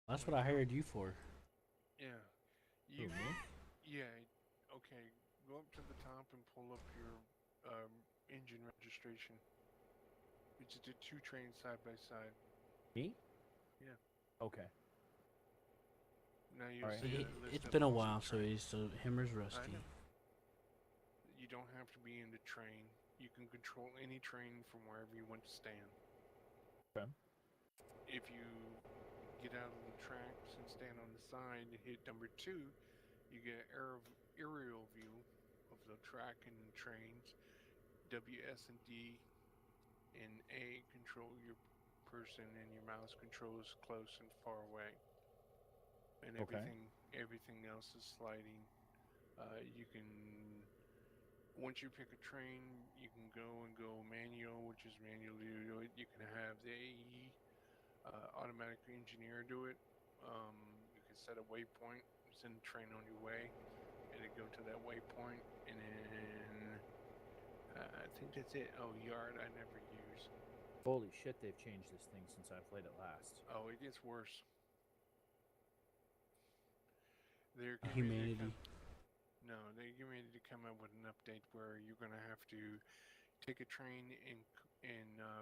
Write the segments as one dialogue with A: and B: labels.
A: That's
B: Well,
A: what I hired you for.
B: yeah.
A: Who,
B: You,
A: me?
B: yeah. Okay. Go up to the top and pull up your engine registration. It's the two trains side by side.
A: Me?
B: Yeah.
A: Okay.
B: Now you'll
A: All right.
B: see a list
A: It's
B: of
A: been a
B: all the
A: while, so
B: trains.
A: he's Himmer's
B: I
A: rusty.
B: know. You don't have to be in the train. You can control any train from wherever you want to stand.
A: Okay.
B: If you get out of the tracks and stand on the side and hit number two, you get aerial view of the track and trains. W, S, and D and A control your person, and your mouse controls close and far away. And
A: Okay.
B: everything else is sliding. You can once you pick a train, you can go manual, which is manually do it. You can have the AE automatic engineer do it. You can set a waypoint, send a train on your way, and it go to that waypoint, and then I think that's it. Oh, yard I never use.
C: Holy shit, they've changed this thing since I played it last.
B: Oh, it gets worse. They're getting ready to
A: Humanity.
B: come. No, they're getting ready to come up with an update where you're gonna have to take a train in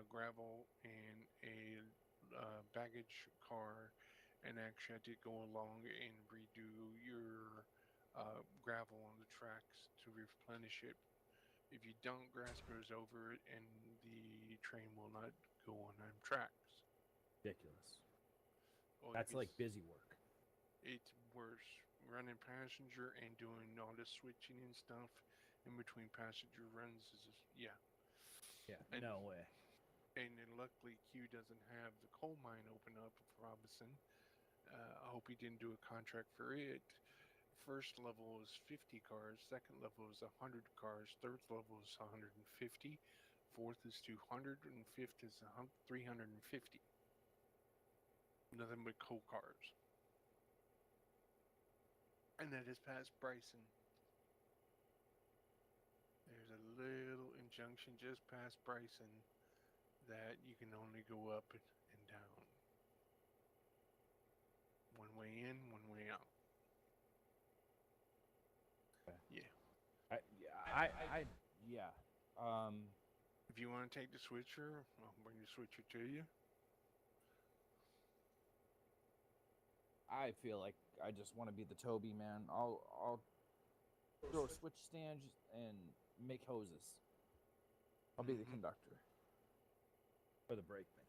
B: gravel and a baggage car, and actually had to go along and redo your gravel on the tracks to replenish it. If you don't, grass grows over it, and the train will not go on them tracks.
C: Ridiculous.
B: Or it
C: That's
B: gets
C: like busy work.
B: it's worse. Running passenger and doing all the switching and stuff in between passenger runs is just, yeah.
C: Yeah,
B: And
C: no way.
B: and then luckily Q doesn't have the coal mine open up with Robinson. I hope he didn't do a contract for it. First level is 50 cars, second level is 100 cars, third level is 150, fourth is 200, and fifth is 350. Nothing but coal cars. And that is past Bryson. There's a little injunction just past Bryson that you can only go up and down. One way in, one way out.
C: Okay.
B: Yeah.
C: Yeah. Um,
B: If you want to take the switcher, I'll bring the switcher to you.
C: I feel like I just want to be the Toby man. I'll throw a switch stand and make hoses. I'll be the conductor or the brakeman.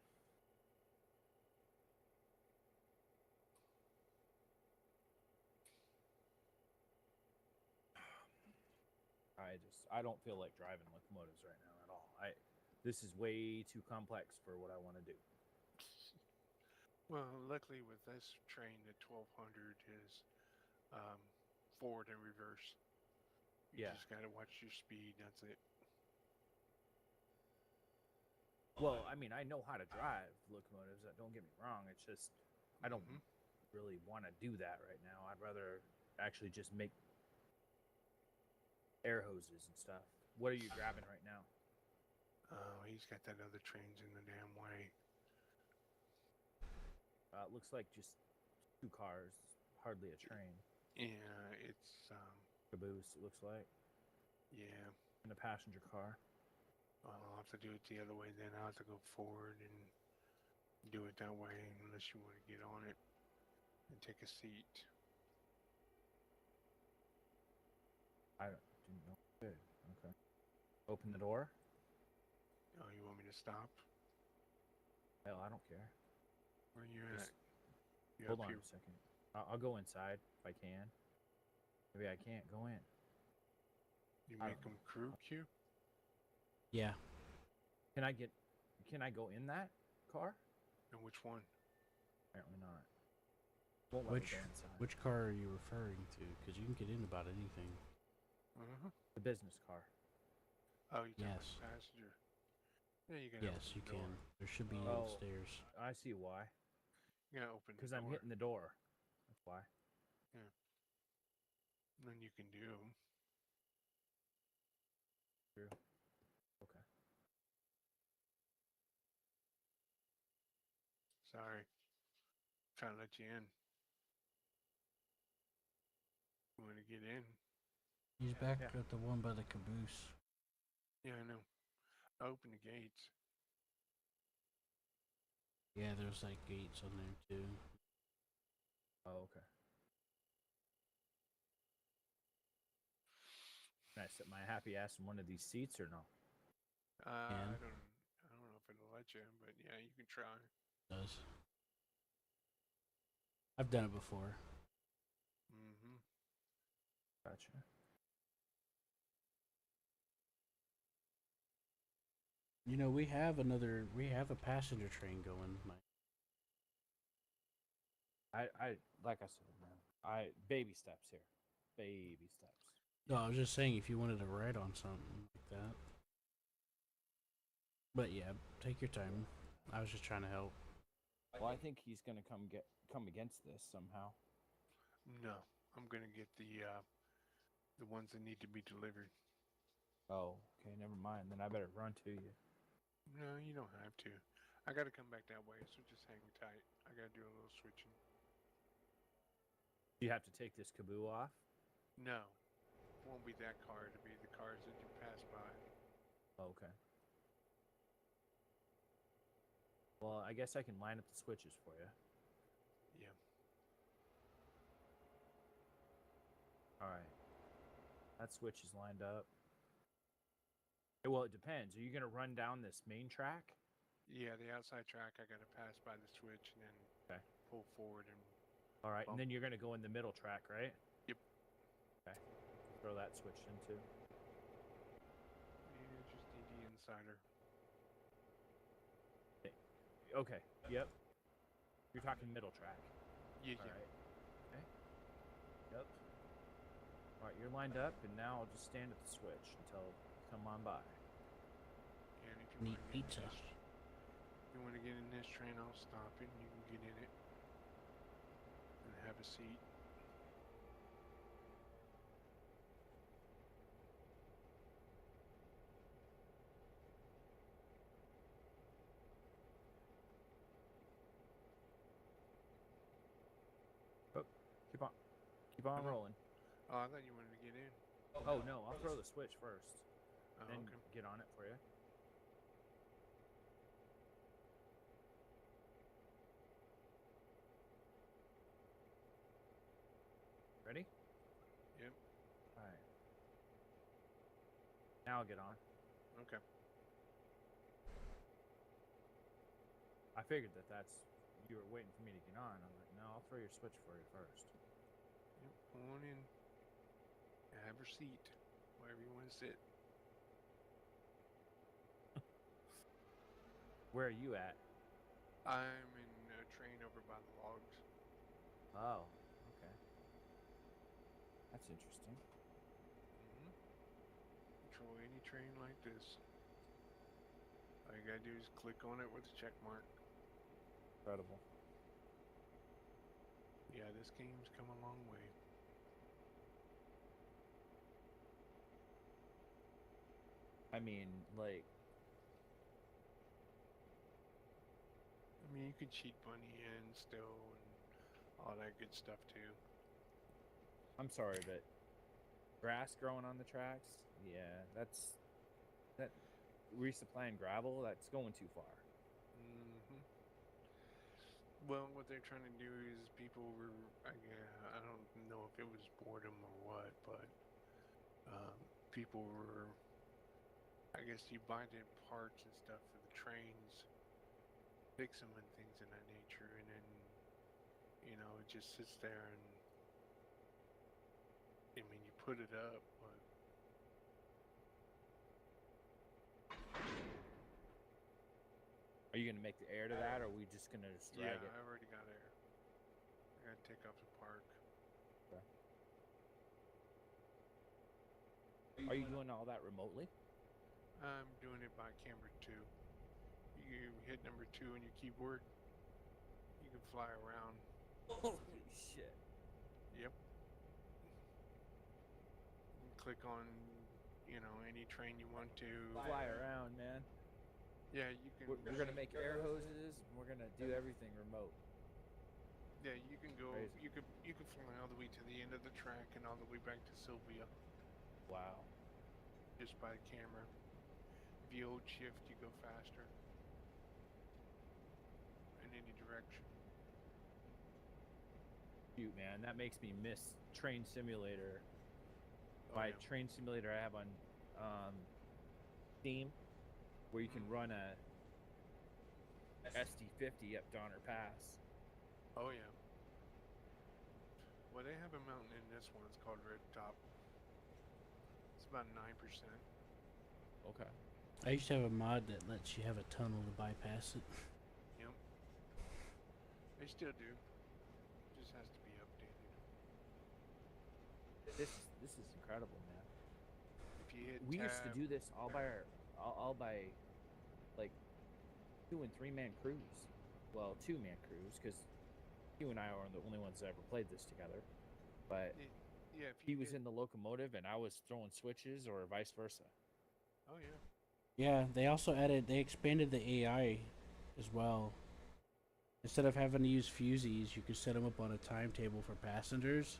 C: I don't feel like driving locomotives right now at all. This is way too complex for what I want to do.
B: Well, luckily with this train, the 1200 is um, forward and reverse. You
C: Yeah.
B: just got to watch your speed. That's it.
C: Well, I mean, I know how to drive locomotives. Don't get me wrong. It's just I don't
B: Mm-hmm.
C: really want to do that right now. I'd rather actually just make air hoses and stuff. What are you grabbing right now?
B: Oh, he's got that other trains in the damn way.
C: It looks like just two cars, hardly a train.
B: Yeah, it's
C: Caboose, it looks like,
B: yeah.
C: and a passenger car.
B: Well, I'll have to do it the other way then. I'll have to go forward and do it that way unless you want to get on it and take a seat.
C: I didn't know. Good. Okay. Open the door.
B: Oh, you want me to stop?
C: Hell, I don't care.
B: Where you
C: Just
B: at? You
C: hold
B: up
C: on
B: here?
C: a second. I'll go inside if I can. Maybe I can't go in.
B: You
C: I
B: make
C: don't
B: them
C: know.
B: crew queue?
A: Yeah.
C: Can I get? Can I go in that car?
B: And which one?
C: Apparently not. Won't let me go inside.
A: Which car are you referring to? Because you can get in about anything.
B: Uh-huh.
C: The business car.
B: Oh, you talking
A: Yes.
B: about passenger? Yeah, you gotta
A: Yes,
B: open
A: you
B: the door.
A: can. There should be
C: Oh,
A: upstairs.
C: I see why.
B: You gotta open the
C: Because
B: door.
C: I'm hitting the door. That's why.
B: Yeah. And then you can do.
C: True. Okay.
B: Sorry. Trying to let you in. You want to get in?
A: He's back
C: Yeah.
A: at the one by the caboose.
B: Yeah, I know. I opened the gates.
A: Yeah, there's like gates on there too.
C: Oh, okay. Can I sit my happy ass in one of these seats or no?
B: I
A: And
B: don't know if it'll let you, but yeah, you can try.
A: does. I've done it before.
B: Mm-hmm.
C: Gotcha.
A: You know, we have a passenger train going.
C: I like I said, man. Baby steps here. Baby steps.
A: No, I was just saying if you wanted to ride on something like that. But yeah, take your time. I was just trying to help.
C: Well, I think he's gonna come against this somehow.
B: No, I'm gonna get the ones that need to be delivered.
C: Oh, okay, never mind. Then I better run to you.
B: No, you don't have to. I got to come back that way, so just hang tight. I got to do a little switching.
C: You have to take this caboo off.
B: No, won't be that car. It'll be the cars that you pass by.
C: Oh, okay. Well, I guess I can line up the switches for you.
B: Yeah.
C: All right. That switch is lined up. Well, it depends. Are you gonna run down this main track?
B: Yeah, the outside track, I got to pass by the switch and then
C: Okay.
B: pull forward and
C: All right, and
B: bump.
C: then you're gonna go in the middle track, right?
B: Yep.
C: Okay. Throw that switch in too.
B: Yeah, just need the insider.
C: Okay. Yep. You're talking middle track.
B: Yeah,
C: All
B: yeah.
C: right. Okay. Yep. All right, you're lined up, and now I'll just stand at the switch until you come on by.
B: And if you
A: Neat
B: want to get
A: pizza.
B: in this, if you want to get in this train, I'll stop it. And you can get in it and have a seat.
C: Oh, keep on
B: Oh.
C: rolling.
B: Oh, I thought you wanted to get in.
C: Oh no, I'll throw the switch first,
B: Oh,
C: then
B: okay.
C: get on it for you. Ready?
B: Yep.
C: All right. Now I'll get on.
B: Okay.
C: I figured that's you were waiting for me to get on. I was like, no, I'll throw your switch for you first.
B: Yep. Pull on in. Have a seat, wherever you want to sit.
C: Where are you at?
B: I'm in a train over by the logs.
C: Oh, okay. That's interesting.
B: Mm-hmm. Control any train like this. All you gotta do is click on it with a check mark.
C: Incredible.
B: Yeah, this game's come a long way.
C: I mean, like,
B: I mean, you can cheat bunny in still and all that good stuff too.
C: I'm sorry, but grass growing on the tracks, yeah, that resupplying gravel, that's going too far.
B: Mm-hmm. Well, what they're trying to do is people were, I don't know if it was boredom or what, but people were, I guess you buy the parts and stuff for the trains, fix them and things of that nature, and then, it just sits there and, I mean, you put it up, but
C: Are you gonna make the air to that, or are we just gonna just
B: yeah,
C: drag it?
B: I already got air. I gotta take off the park.
C: Okay. Are you doing all that remotely?
B: I'm doing it by camera 2. You hit number 2 on your keyboard, you can fly around.
C: Holy shit!
B: Yep. You click on, any train you want to.
C: Fly around, man.
B: Yeah, you can.
C: We're gonna make air hoses. And we're gonna do everything remote. crazy.
B: you could fly all the way to the end of the track and all the way back to Sylvia
C: Wow.
B: just by the camera. If you hold shift, you go faster in any direction.
C: Shoot, man, that makes me miss Train Simulator.
B: Oh,
C: My
B: yeah.
C: Train Simulator I have on Steam, where you can run a SD50 up Donner Pass.
B: Oh yeah. Well, they have a mountain in this one. It's called Red Top. It's about 9%.
C: Okay.
A: I used to have a mod that lets you have a tunnel to bypass it.
B: Yep. They still do. Just has to be updated.
C: This is incredible, man.
B: If you hit
C: We
B: tab,
C: used to do this all by like 2 and 3 man crews. Well, 2-man crews, because you and I are the only ones that ever played this together. But
B: yeah, if
C: he
B: you
C: was
B: hit,
C: in the locomotive and I was throwing switches, or vice versa.
B: oh yeah.
A: Yeah, they expanded the AI as well. Instead of having to use fusees, you could set them up on a timetable for passengers,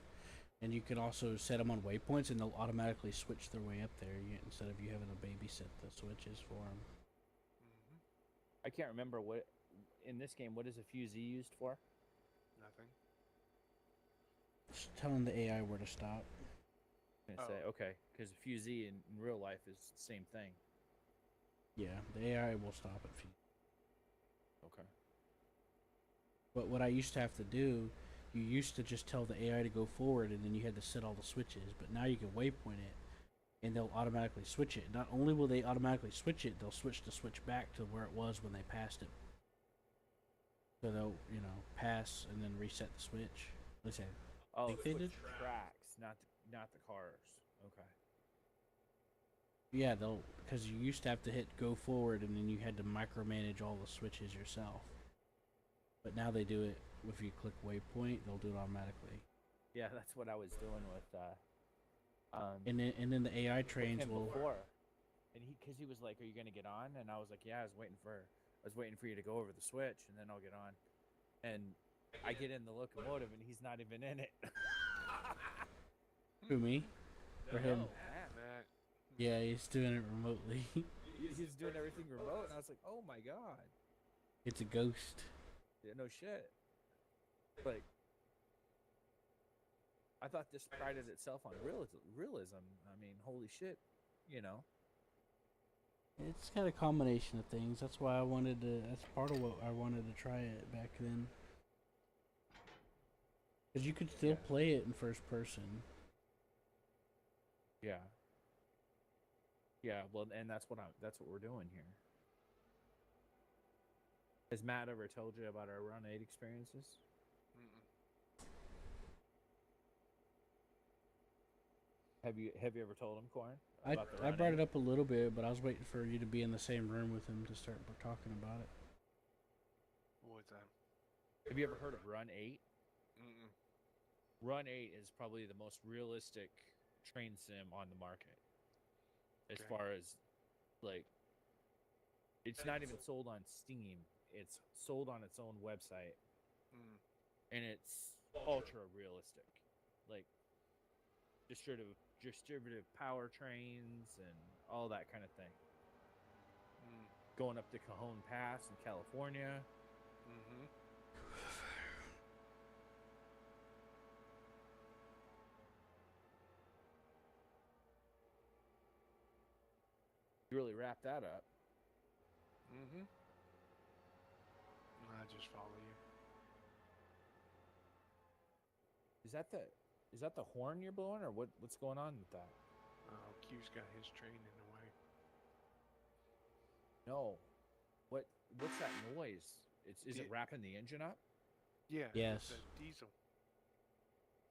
A: and you can also set them on waypoints, and they'll automatically switch their way up there instead of you having to babysit the switches for them.
B: Mm-hmm.
C: I can't remember what in this game. What is a fusee used for?
B: Nothing.
A: Just telling the AI where to stop.
C: I'm gonna say okay, because a fusee in real life is the same thing.
A: Yeah, the AI will stop at fuse.
C: Okay.
A: But what I used to have to do, you used to just tell the AI to go forward, and then you had to set all the switches. But now you can waypoint it, and they'll automatically switch it. Not only will they automatically switch it, they'll switch the switch back to where it was when they passed it. So they'll, pass and then reset the switch. Let's say.
C: Oh,
A: Think they did?
C: tracks, not the cars. Okay.
A: Yeah, because you used to have to hit go forward, and then you had to micromanage all the switches yourself. But now they do it. If you click waypoint, they'll do it automatically.
C: Yeah, that's what I was doing with.
A: And then the AI trains
C: him
A: will.
C: before, and because he was like, "Are you gonna get on?" And I was like, "Yeah, I was waiting for you to go over the switch, and then I'll get on." And I get in the locomotive, and he's not even in it.
A: Who, me? Or him?
C: No, Matt.
B: That.
A: Yeah, he's doing it remotely.
C: He's doing everything remote, and I was like, "Oh my god!"
A: It's a ghost.
C: Yeah, no shit. Like, I thought this prided itself on realism. I mean, holy shit, you know.
A: It's got a combination of things. That's why I wanted to. That's part of what I wanted to try it back then. Because you could still play it in first person.
C: Yeah. Yeah, well, and that's what we're doing here. Has Matt ever told you about our Run 8 experiences?
B: Mm-mm.
C: Have you ever told him, Corn?
A: I brought it up a little bit, but I was waiting for you to be in the same room with him to start talking about it.
B: What's that?
C: Have you ever heard of Run 8?
B: Mm-mm.
C: Run 8 is probably the most realistic train sim on the market. As far as, like, it's not even sold on Steam. It's sold on its own website.
B: Mm.
C: And it's ultra realistic. Like, distributive powertrains and all that kind of thing.
B: Mm.
C: Going up the Cajon Pass in California.
B: Mm-hmm.
C: You really wrap that up.
B: Mm-hmm. I just follow you.
C: Is that the horn you're blowing, or what's going on with that?
B: Oh, Q's got his train in the way.
C: No. What's that noise? Is it wrapping the engine up?
B: Yeah.
A: Yes.
B: It's a diesel.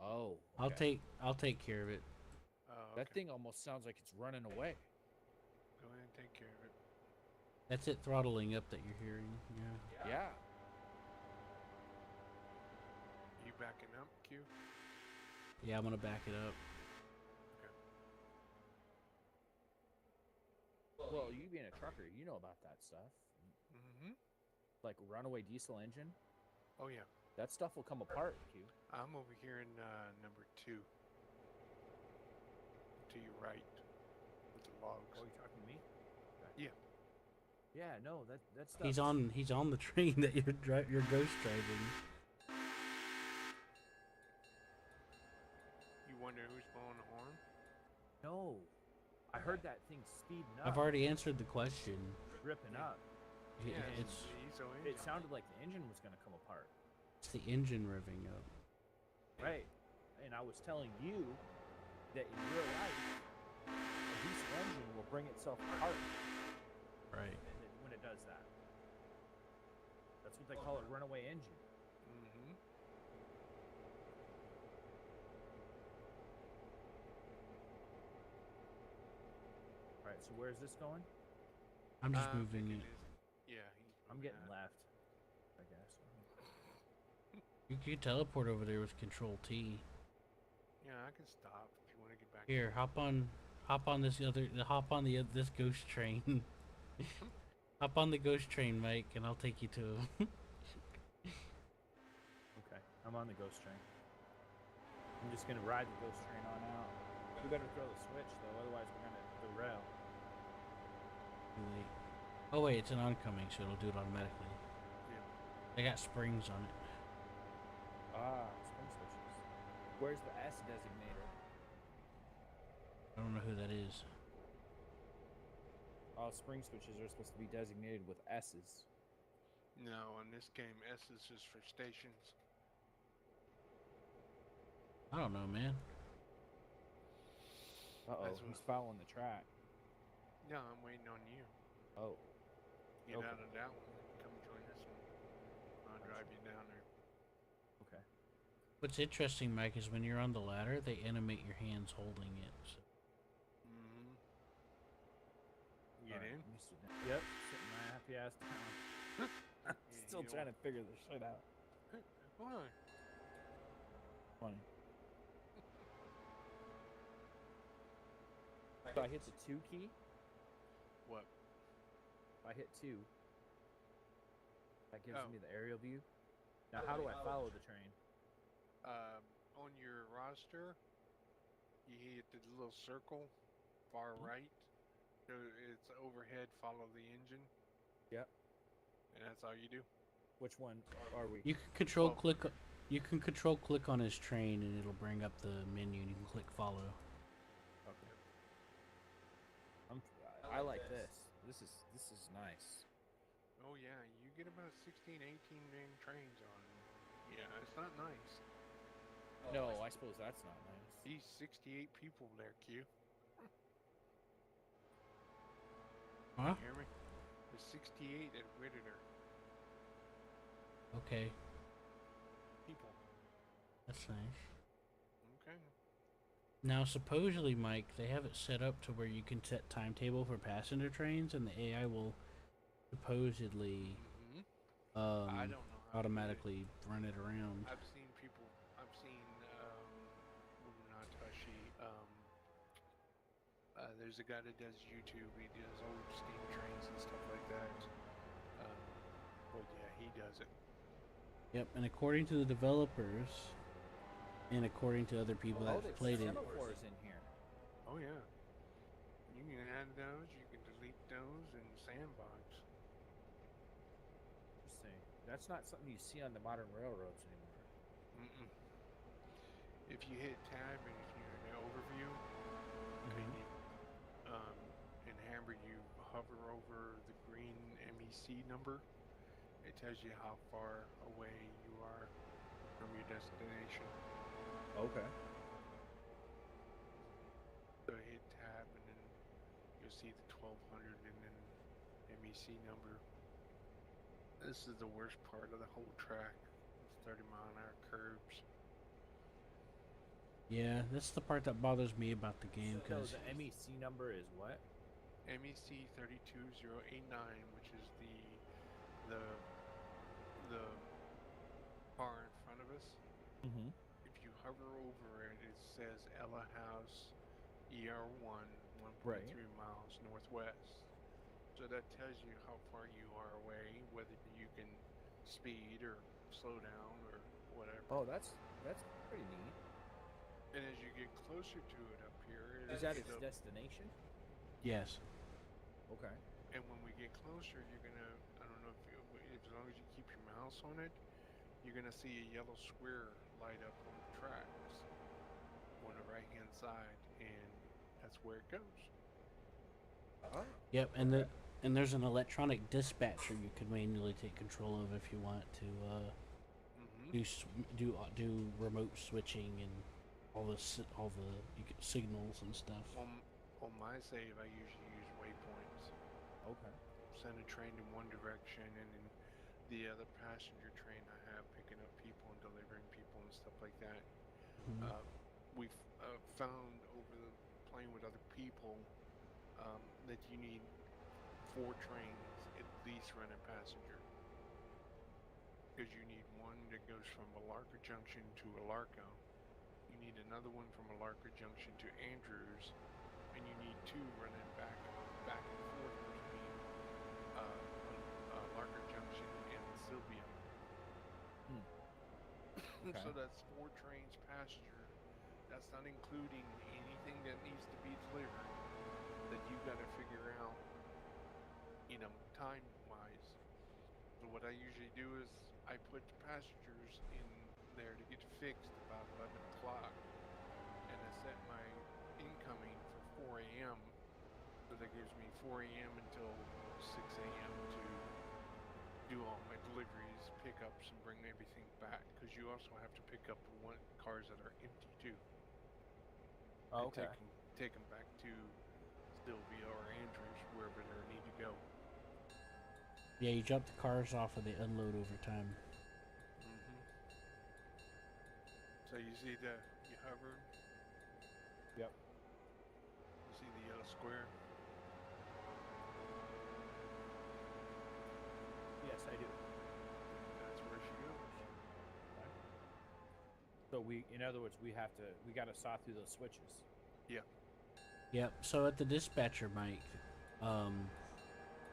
C: Oh. Okay.
A: I'll take care of it.
B: Oh,
C: That thing almost sounds like it's running away.
B: Go ahead and take care of it.
A: That's it throttling up that you're hearing. Yeah.
C: Yeah.
B: You backing up, Q?
A: Yeah, I'm gonna back it up.
B: Okay.
C: Well, you being a trucker, you know about that stuff.
B: Mm-hmm.
C: Like runaway diesel engine.
B: Oh yeah.
C: That stuff will come apart, Q.
B: I'm over here in number 2. To your right. With the logs.
C: Oh, you talking to me?
B: Yeah.
C: Yeah, no, that stuff.
A: He's on the train that you're ghost driving.
B: You wonder who's blowing the horn?
C: No, I heard that thing speeding up.
A: I've already answered the question.
C: Ripping up.
A: It-
B: Yeah,
A: it's
C: It sounded like the engine was gonna come apart.
A: it's the engine revving up.
C: Right. And I was telling you that in real life, a diesel engine will bring itself apart
A: Right.
C: when it does that. That's what they call a runaway engine.
B: Mm-hmm.
C: All right, so where's this going?
A: I'm just moving it.
B: Yeah, he's
C: I'm
B: moving
C: getting
B: that.
C: left, I guess.
A: You could teleport over there with Control T.
B: Yeah, I can stop if you want to get back.
A: Here, hop on this ghost train. Hop on the ghost train, Mike, and I'll take you to him.
C: Okay, I'm on the ghost train. I'm just gonna ride the ghost train on out. We better throw the switch though, otherwise we're gonna derail.
A: Wait. Oh wait, it's an oncoming, so it'll do it automatically.
B: Yeah.
A: They got springs on it.
C: Spring switches. Where's the S designator?
A: I don't know who that is.
C: All spring switches are supposed to be designated with S's.
B: No, in this game, S is just for stations.
A: I don't know, man.
C: Uh-oh,
B: That's
C: he's
B: what-
C: following the track.
B: No, I'm waiting on you.
C: Oh,
B: Get
C: Okay.
B: out of that one. Come join this one. I'll drive you down there.
C: okay.
A: What's interesting, Mike, is when you're on the ladder, they animate your hands holding it. So.
B: Mm-hmm. Get
C: Alright,
B: in?
C: let me sit down. Yep, sitting my happy ass down. Still
B: you
C: trying to figure this shit out.
B: Why?
C: Funny. So I hit the 2 key.
B: What?
C: If I hit 2, that gives
B: Oh.
C: me the aerial view. Now, how do I follow the train?
B: On your roster, you hit the little circle, far right. So it's overhead, follow the engine.
C: Yep.
B: And that's all you do.
C: Which one are we?
A: You can control
B: Well-
A: click. You can control click on his train, and it'll bring up the menu, and you can click follow.
C: Okay. I like this. This is nice.
B: Oh yeah, you get about 16, 18 man trains on. Yeah, it's not nice.
C: No, I suppose that's not nice.
B: These 68 people there, Q.
A: Huh?
B: You hear me? There's 68 at Whittier.
A: Okay,
B: People.
A: that's nice.
B: Okay.
A: Now, supposedly, Mike, they have it set up to where you can set timetable for passenger trains, and the AI will supposedly
B: Mm-hmm. I don't know how to do it.
A: automatically run it around.
B: I've seen people. I've seen Natashi. There's a guy that does YouTube. He does old steam trains and stuff like that. Well, yeah, he does it.
A: Yep, and according to the developers, and according to other people that
C: they
A: have played it,
C: semaphores in here.
B: Oh yeah. You can add those. You can delete those in Sandbox.
C: Interesting. That's not something you see on the modern railroads anymore.
B: Mm-mm. If you hit tab and if you're in the overview,
C: Mhm.
B: and in Hammer you hover over the green MEC number, it tells you how far away you are from your destination.
C: Okay.
B: So hit tab and then you'll see the 1200 and then MEC number. This is the worst part of the whole track. It's 30-mile-an-hour curbs.
A: yeah, that's the part that bothers me about the game,
C: So
A: because
C: the MEC number is what?
B: MEC 32089, which is the car in front of us.
C: Mm-hmm.
B: If you hover over it, it says Ella House ER1 1.3
C: Right.
B: miles northwest. So that tells you how far you are away, whether you can speed or slow down or whatever.
C: Oh, that's pretty neat.
B: And as you get closer to it up here,
C: Is that its destination?
A: Yes.
C: Okay.
B: and when we get closer, you're gonna, I don't know if, if as long as you keep your mouse on it, you're gonna see a yellow square light up on the tracks on the right hand side, and that's where it goes.
C: Oh.
A: Yep, and there's an electronic dispatcher you can manually take control of if you want to
B: Mm-hmm.
A: do remote switching and all the signals and stuff.
B: On my save, I usually use waypoints.
C: Okay.
B: Send a train in one direction, and then the other passenger train I have picking up people and delivering people and stuff like that.
A: Mhm.
B: We've found over the playing with other people that you need 4 trains at least running passenger, because you need one that goes from Alarka Junction to Alarko. You need another one from Alarka Junction to Andrews, and you need 2 running back and forth between Alarka Junction and Sylvia.
C: Okay.
B: So that's 4 trains passenger. That's not including anything that needs to be delivered that you got to figure out, time wise. So what I usually do is I put the passengers in there to get fixed about 11 o'clock, and I set my incoming for 4 a.m. So that gives me 4 a.m. until 6 a.m. to do all my deliveries, pickups, and bring everything back. Because you also have to pick up the cars that are empty too, and
C: Okay.
B: take them back to Sylvia or Andrews, wherever they need to go.
A: Yeah, you drop the cars off and they unload over time.
B: Mm-hmm. So you see you hover,
C: Yep.
B: you see the yellow square.
C: Yes, I do.
B: That's where she goes.
C: So in other words, we got to saw through those switches.
B: Yeah.
A: Yep. So at the dispatcher, Mike,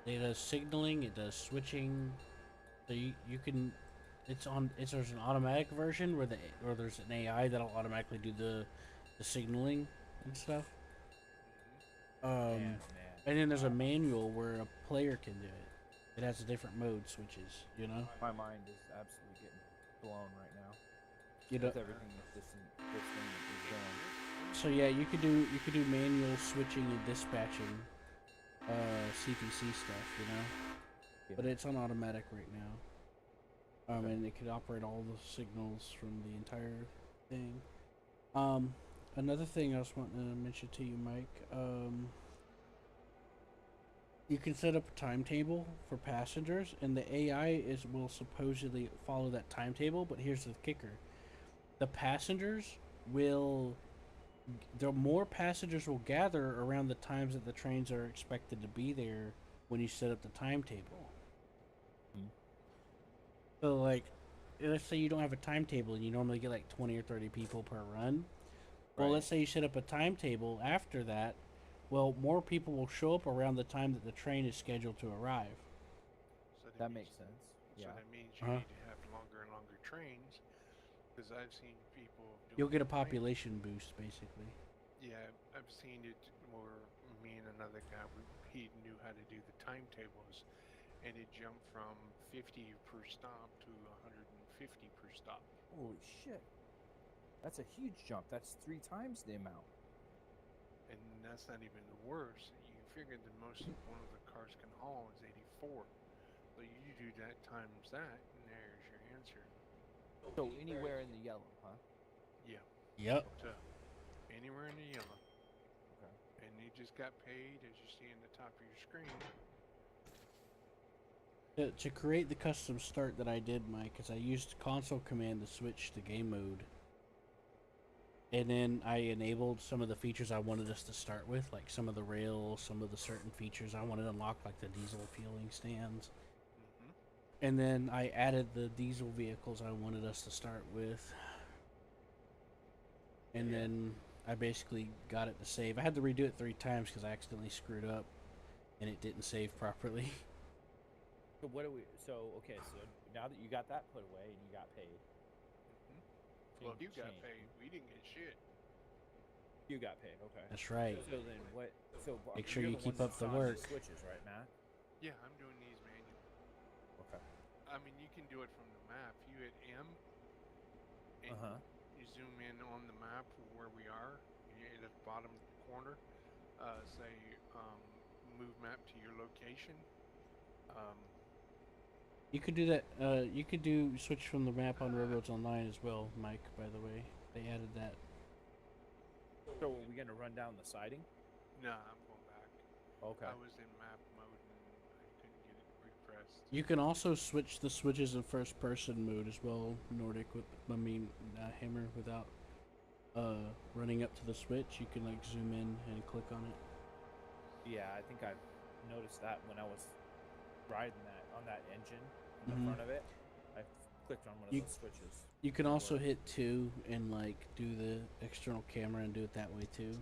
A: it does signaling, it does switching. So you can, there's an automatic version where there's an AI that'll automatically do the signaling and stuff.
B: Mm-hmm.
A: Um, and then there's a manual where a player can do it. It has a different mode switches. You know.
C: My mind is absolutely getting blown right now
A: You know.
C: with everything that this thing is doing.
A: So yeah, you could do manual switching and dispatching, CTC stuff. You know.
C: Yeah.
A: But it's on automatic right now. And it could operate all the signals from the entire thing. Another thing I was wanting to mention to you, Mike. You can set up a timetable for passengers, and the AI will supposedly follow that timetable. But here's the kicker: the passengers will, the more passengers will gather around the times that the trains are expected to be there when you set up the timetable. So like, let's say you don't have a timetable and you normally get like 20 or 30 people per run. Well,
C: Right.
A: let's say you set up a timetable after that. Well, more people will show up around the time that the train is scheduled to arrive.
B: So
C: That
B: means,
C: makes sense.
B: So
C: Yeah.
B: that means you
A: Uh-huh.
B: need to have longer and longer trains, because I've seen people doing.
A: You'll get a population boost, basically.
B: Yeah, I've seen it where me and another guy, he knew how to do the timetables, and it jumped from 50 per stop to 150 per stop.
C: Holy shit. That's a huge jump. That's 3 times the amount.
B: And that's not even the worst. You figure the most one of the cars can haul is 84. So you do that times that, and there's your answer.
C: So anywhere in the yellow, huh?
B: Yeah.
A: Yep.
B: So anywhere in the yellow.
C: Okay.
B: And you just got paid, as you see in the top of your screen.
A: To create the custom start that I did, Mike, is I used console command to switch to game mode. And then I enabled some of the features I wanted us to start with, like some of the rails, some of the certain features I wanted to unlock, like the diesel fueling stands.
B: Mm-hmm.
A: And then I added the diesel vehicles I wanted us to start with. And then I basically got it to save. I had to redo it 3 times because I accidentally screwed up and it didn't save properly.
C: So what do we? So okay, so now that you got that put away and you got paid,
B: Hmm. Well,
C: things
B: you got
C: changed.
B: paid. We didn't get shit.
C: You got paid. Okay.
A: That's right.
C: So then what? So
A: Make sure
C: you're
A: you
C: the
A: keep
C: one
A: up the
C: installing
A: work.
C: these switches, right, Matt?
B: Yeah, I'm doing these manual.
C: Okay.
B: I mean, you can do it from the map. You hit M and
C: Uh-huh.
B: you zoom in on the map where we are. You hit the bottom corner. Say, move map to your location. Um,
A: You could do that. You could do switch from the map on Railroads Online as well, Mike. By the way, they added that.
C: So are we gonna run down the siding?
B: nah, I'm going back.
C: Okay.
B: I was in map mode and I couldn't get it refreshed.
A: You can also switch the switches in first person mode as well, Nordic. Hammer without running up to the switch. You can like zoom in and click on it.
C: Yeah, I think I've noticed that when I was riding that on that engine in the
A: Mhm.
C: front of it. I clicked on one of
A: You-
C: those switches.
A: You can
C: It
A: also
C: worked.
A: hit 2 and like do the external camera and do it that way too.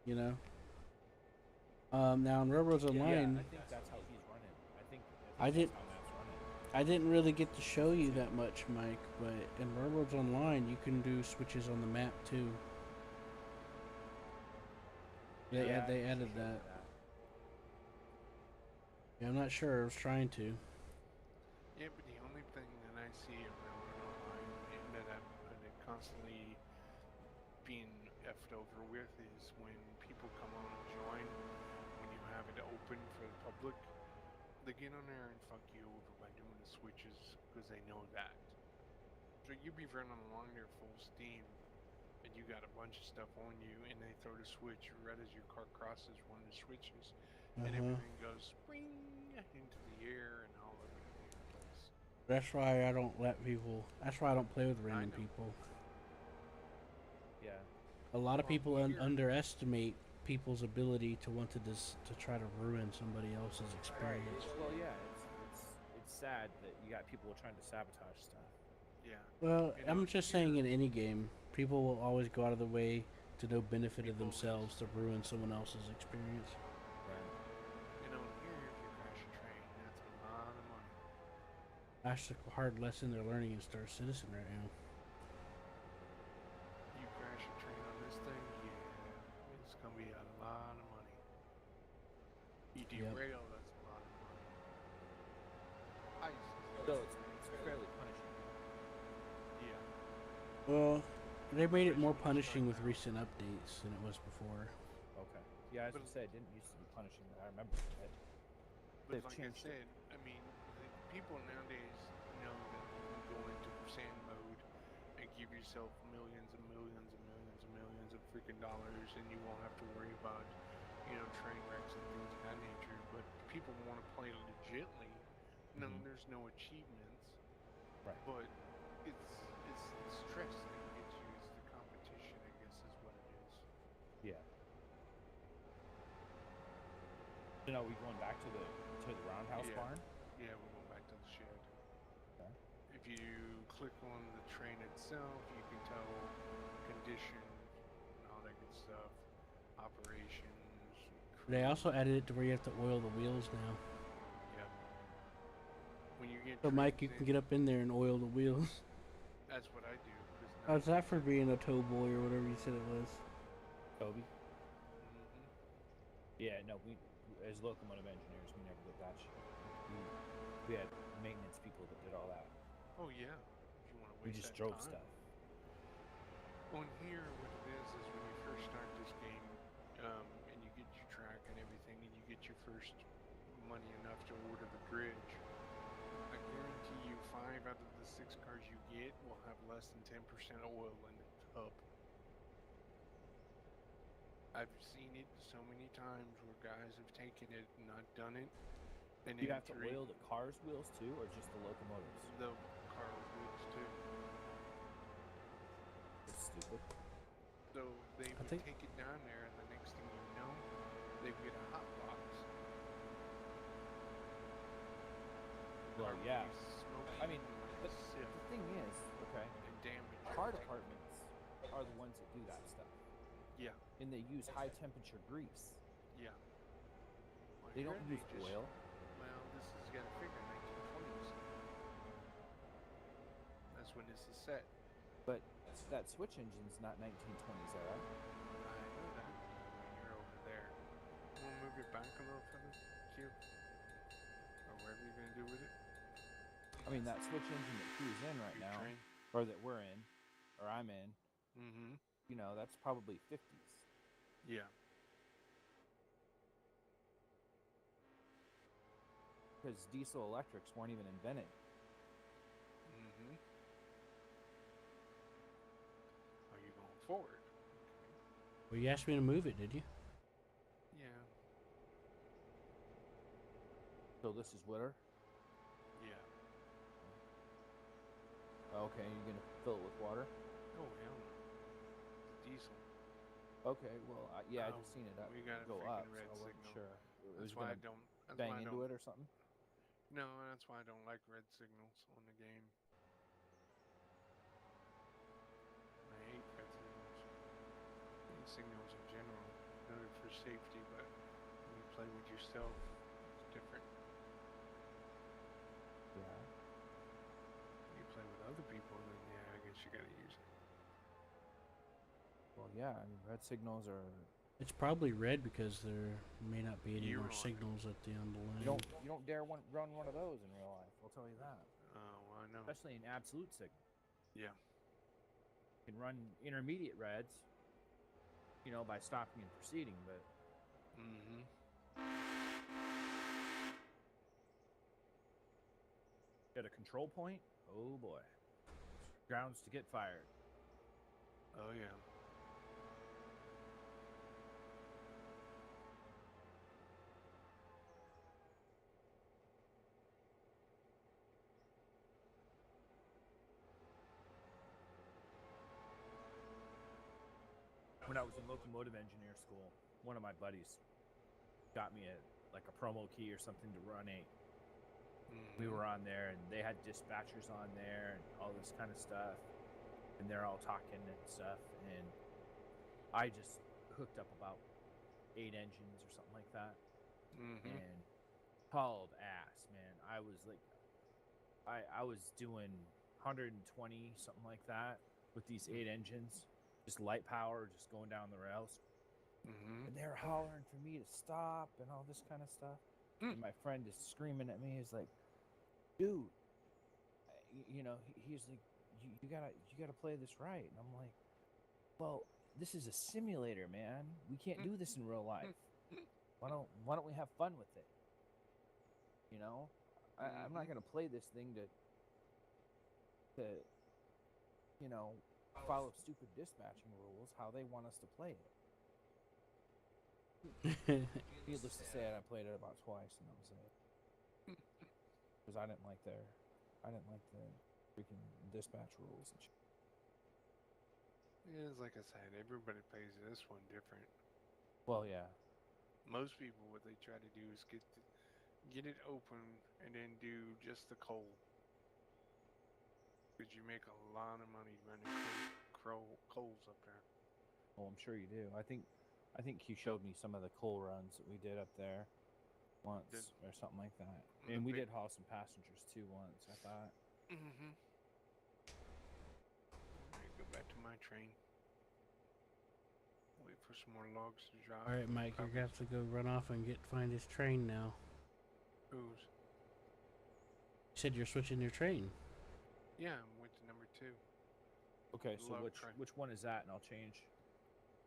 A: You know. Now in Railroads
C: Yeah,
A: Online,
C: I think that's how he's running. I think
A: I
C: that's
A: did-
C: how Matt's running.
A: I didn't really get to show you that much, Mike. But in Railroads Online, you can do switches on the map too.
C: Yeah,
A: They
C: I think you
A: added
C: showed me
A: that. Yeah, I'm not sure. I was trying to.
B: Yeah, but the only thing that I see of Railroad Online and that I'm constantly being effed over with is when people come on and join, when you have it open for the public, they get on there and fuck you over by doing the switches because they know that. So you be running along there full steam and you got a bunch of stuff on you and they throw the switch right as your car crosses one of the switches and everything goes spring into the air and all over the damn place.
A: That's why I don't let people. That's why I don't play with
B: I
A: random
B: know.
A: people.
C: Yeah.
A: A lot of
B: Well,
A: people
B: here-
A: underestimate people's ability to want to to try to ruin somebody else's experience.
C: Well, yeah, it's sad that you got people trying to sabotage stuff.
B: Yeah.
A: Well,
B: You know,
A: I'm just
B: here-
A: saying in any game, people will always go out of the way to no benefit of
B: People
A: themselves
B: is-
A: to ruin someone else's experience.
C: Right.
B: You know, here if you crash a train, that's a lot of money.
A: That's the hard lesson they're learning in Star Citizen right now.
B: You crash a train on this thing, yeah, it's gonna be a lot of money. You
A: Yep.
B: derail, that's a lot of money. Ice.
C: So it's fairly punishing.
B: Yeah.
A: Well, they made it more
B: Especially when you
A: punishing
B: start
A: with
B: now.
A: recent updates than it was before.
C: Okay. Yeah, I was
B: But-
C: gonna say it didn't used to be punishing. I remember it.
B: But
C: They've
B: like I
C: changed it.
B: said, I mean, the people nowadays know that you can go into sand mode and give yourself millions and millions and millions and millions of freaking dollars, and you won't have to worry about, train wrecks and things of that nature. But people want to play legitly. No,
C: Mhm.
B: there's no achievements,
C: Right.
B: but it's the stress that gets you. It's the competition, I guess, is what it is.
C: Yeah. So now are we going back to the roundhouse
B: Yeah.
C: barn?
B: Yeah, we're going back to the shed.
C: Okay.
B: If you click on the train itself, you can tell condition and all that good stuff, operations.
A: They also added it to where you have to oil the wheels now.
B: Yep. When you get
A: So Mike, you
B: trains
A: can get up in there and oil the wheels.
B: That's what I do. 'Cause
A: How's that for being a tow boy or whatever you said it was?
C: Toby?
B: Mhm.
C: Yeah, no, we as locomotive engineers, we never did that shit. We had maintenance people that did all that.
B: Oh yeah. If you want to
C: We
B: waste
C: just
B: that
C: drove
B: time.
C: stuff.
B: On here, what it is when you first start this game, and you get your track and everything, and you get your first money enough to order the bridge, I guarantee you 5 out of the 6 cars you get will have less than 10% oil in the hub. I've seen it so many times where guys have taken it and not done it, and
C: You
B: in
C: have to oil the car's wheels too, or just the locomotives?
B: the car wheels too.
C: It's stupid.
B: So they would
A: think-
B: take it down there, and the next thing you know, they get a hot box.
C: Well,
B: Car would
C: yeah.
B: be smoking
C: I mean,
B: like
C: but
B: a sieve
C: the thing is, okay,
B: and damage.
C: car
B: everything.
C: departments are the ones that do that stuff,
B: Yeah,
C: and they use high temperature grease.
B: yeah. Well,
C: They
B: here
C: don't use
B: just-
C: oil.
B: Well, this is, you gotta figure, 1920s. That's when this is set.
C: But that switch engine's not 1920s era.
B: I know that. When you're over there. You wanna move it back a little further, Q? Or whatever you're gonna do with it.
C: I mean, that switch engine that Q's in right
B: Your
C: now,
B: train.
C: or that we're in, or I'm in,
B: Mm-hmm.
C: you know, that's probably 50s.
B: Yeah.
C: Because diesel electrics weren't even invented.
B: Mm-hmm. Are you going forward?
A: Well, you asked me to move it, did you?
B: Yeah.
C: So this is winter?
B: Yeah.
C: Okay, you're going to fill it with water?
B: Oh, hell no. It's diesel.
C: Okay, well, yeah, I
B: Oh,
C: just seen it
B: we got a
C: go
B: freaking
C: up,
B: red
C: so I wasn't
B: signal.
C: sure. It was
B: That's why I
C: going to
B: don't. That's
C: bang
B: why I
C: into
B: don't.
C: it or something?
B: No, that's why I don't like red signals on the game. I hate red signals. I hate signals in general. They're for safety, but when you play with yourself, it's different.
C: Yeah.
B: When you play with other people, then yeah, I guess you gotta use it.
C: Well, yeah, I mean, red signals are...
A: It's probably red because there may not be any
B: You're
A: more
B: on it.
A: signals at the end of the
C: You
A: lane.
C: don't dare run one of those in real life, I'll tell you that.
B: Oh, I know.
C: Especially in absolute signal.
B: Yeah.
C: You can run intermediate reds, you know, by stopping and proceeding, but...
B: Mm-hmm.
C: At a control point? Oh, boy. Grounds to get fired.
B: Oh yeah.
C: When I was in locomotive engineer school, one of my buddies got me like a promo key or something to run a.
B: Mm-hmm.
C: We were on there, and they had dispatchers on there and all this kind of stuff, and they're all talking and stuff. And I just hooked up about 8 engines or something like that,
B: Mm-hmm.
C: and hauled ass, man. I was like, I was doing 120 something like that with these 8 engines. Just light power, just going down the rails.
B: Mm-hmm.
C: And they're hollering for me to stop and all this kind of stuff. And my friend is screaming at me. He's like, dude, you know, he's like, you gotta play this right. And I'm like, well, this is a simulator, man. We can't do this in real life. Why don't we have fun with it? You know, I'm not gonna play this thing to you know, follow stupid dispatching rules how they want us to play it. Needless to say, I played it about twice, and that was it. Because I didn't like the freaking dispatch rules and shit.
B: Yeah, it's like I said, everybody plays this one different.
C: Well, yeah.
B: Most people, what they try to do is get it open and then do just the coal. Because you make a lot of money running coals up there.
C: Oh, I'm sure you do. I think you showed me some of the coal runs that we did up there once or something like that. And we did haul some passengers too once, I thought.
B: Mm-hmm. Alright, go back to my train. Wait for some more logs to drop.
A: All right, Mike, you're gonna have to go run off and find his train now.
B: Who's?
A: You said you're switching your train.
B: Yeah, I went to number 2.
C: Okay, so
B: Log
C: which one is that? And I'll change.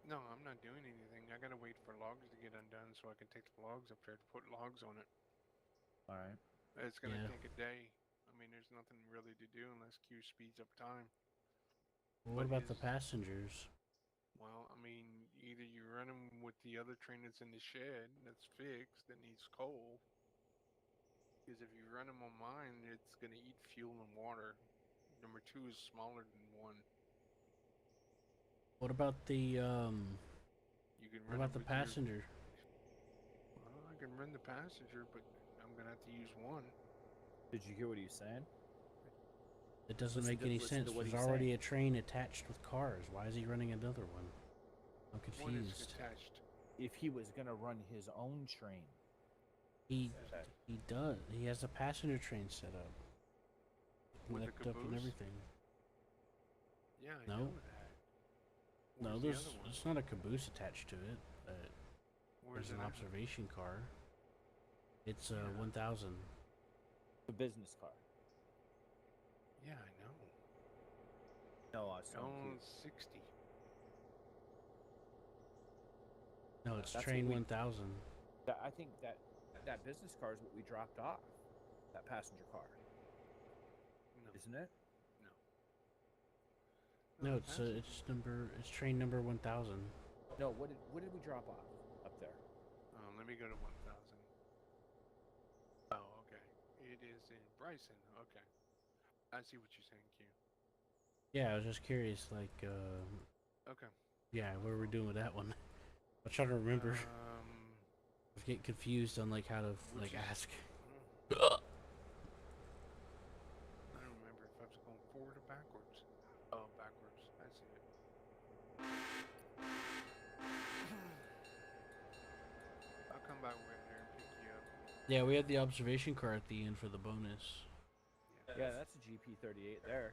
B: No, I'm not doing anything. I gotta wait for logs to get undone so I can take the logs up there to put logs on it.
C: All right.
B: It's gonna
A: Yeah.
B: take a day. I mean, there's nothing really to do unless Q speeds up time.
A: Well, what about the passengers?
B: Well, I mean, either you run them with the other train that's in the shed that's fixed that needs coal. Because if you run them on mine, it's gonna eat fuel and water. Number 2 is smaller than 1.
A: What about the
B: You can
A: What
B: run
A: about
B: it
A: the
B: with your.
A: passenger?
B: Well, I can run the passenger, but I'm gonna have to use 1.
C: Did you hear what he was saying?
A: It doesn't make any sense. There's already a train attached with cars. Why is he running another one? I'm
B: One is
A: confused.
B: attached.
C: If he was gonna run his own train,
A: He he does. He has a passenger train set up,
B: With the
A: lift up and
B: caboose?
A: everything.
B: Yeah, I
A: No.
B: know that.
A: No,
B: Where's the other one?
A: there's not a caboose attached to it. But
B: Where's
A: there's
B: it
A: an
B: at?
A: observation car. It's
B: Yeah.
A: 1,000.
C: The business car.
B: Yeah, I know.
C: No, I saw
B: Oh, 60.
A: No, it's
C: That's
A: train
C: what we-
A: 1,000.
C: I think that business car is what we dropped off. That passenger car,
B: No.
C: isn't it?
A: No,
B: the
A: it's
B: passenger-
A: it's train number 1,000.
C: No. What did we drop off up there?
B: Let me go to 1,000. Oh, okay. It is in Bryson. Okay. I see what you're saying, Q.
A: Yeah, I was just curious, like,
B: Okay.
A: yeah, what are we doing with that one? I'm trying to remember. I was getting confused on like how to
B: Which
A: like
B: is-
A: ask.
B: I don't remember if I was going forward or backwards. Oh, backwards. I see it. I'll come back over there and pick you up.
A: Yeah, we had the observation car at the end for the bonus.
C: Yeah, that's a GP38 there.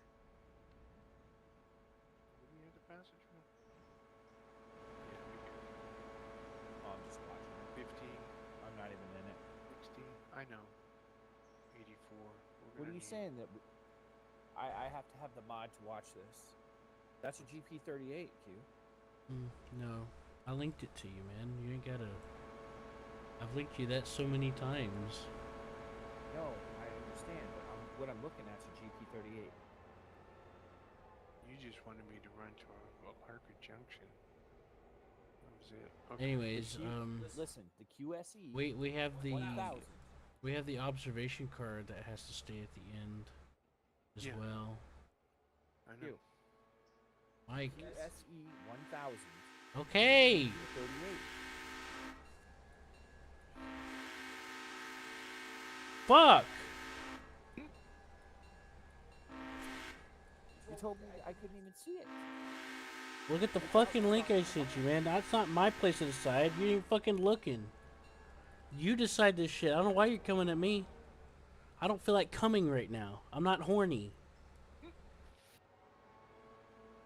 B: Did we have the passenger one? Yeah, we did.
C: Oh, I'm just watching.
B: 50,
C: I'm not even in it.
B: 60. I know. 84.
C: What are you saying that I have to have the mod to watch this? That's a GP38, Q.
A: No, I linked it to you, man. You ain't gotta. I've linked you that so many times.
C: No, I understand, but what I'm looking at is a GP38.
B: You just wanted me to run to a Parker Junction. That was it. Okay.
A: Anyways,
C: Listen, the QSE.
A: we have the
C: 1,000.
A: we have the observation car that has to stay at the end as
B: Yeah.
A: well.
B: I know.
C: Q.
A: Mike,
C: QSE 1000.
A: okay.
C: 38.
A: Fuck.
C: You told me I couldn't even see it.
A: Look at the fucking link I sent you, man. That's not my place to decide. You ain't fucking looking. You decide this shit. I don't know why you're coming at me. I don't feel like coming right now. I'm not horny.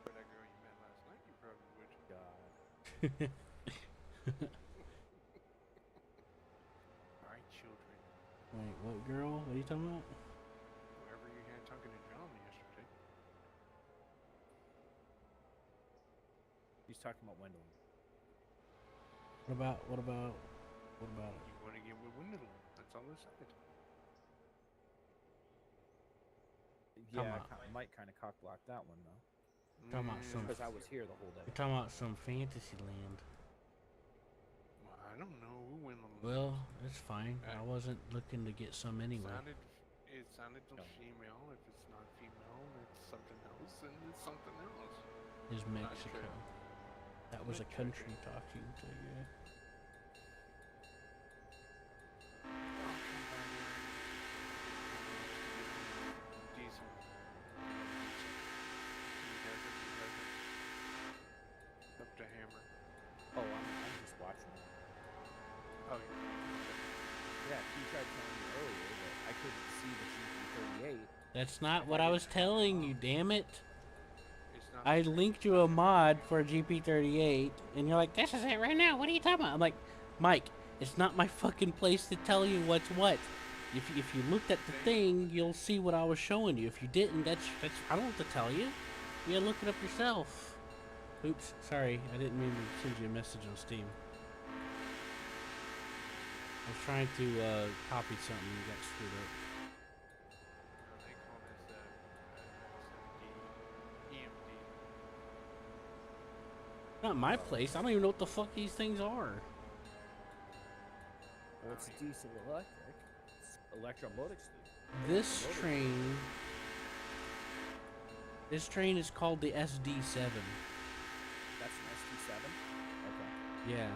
B: For that girl you met last night, you probably would.
C: God.
B: Alright, children.
A: Wait, what girl? What are you talking about?
B: Whoever you had talking to John yesterday.
C: He's talking about Wendell.
A: What about it?
B: You want to get with Wendell. That's all I said.
A: Come
C: Yeah,
A: on.
C: Mike kind of cock-blocked that one, though.
A: Talking about some-
C: Because I was here the whole day.
A: You're talking about some fantasy land.
B: Well, I don't know who Wendell is.
A: Well, it's fine. I wasn't looking to get some anyway.
B: It sounded
C: No.
B: female. If it's not female, it's something else, and it's something else.
A: Is
B: Not
A: Mexico.
B: sure.
A: That was a
B: Not
A: country talking to you.
B: Diesel. He does it. Up to hammer.
C: Oh, I'm just watching it.
B: Oh, yeah.
C: Yeah, he tried telling me earlier that I couldn't see the GP38.
A: That's not what I was telling you, damn it.
B: It's not
A: I
B: the
A: linked you a mod for a GP38, and you're like, this is it right now. What are you talking about? I'm like, Mike, it's not my fucking place to tell you what's what. If you looked at the thing, you'll see what I was showing you. If you didn't, that's I don't have to tell you. You gotta look it up yourself. Oops, sorry, I didn't mean to send you a message on Steam. I was trying to copy something and got screwed up.
B: They call this EMD.
A: Not my place. I don't even know what the fuck these things are.
C: Well, it's diesel electric. It's electromotive steam.
A: This train is called the SD7.
C: That's an SD7? Okay.
A: Yes.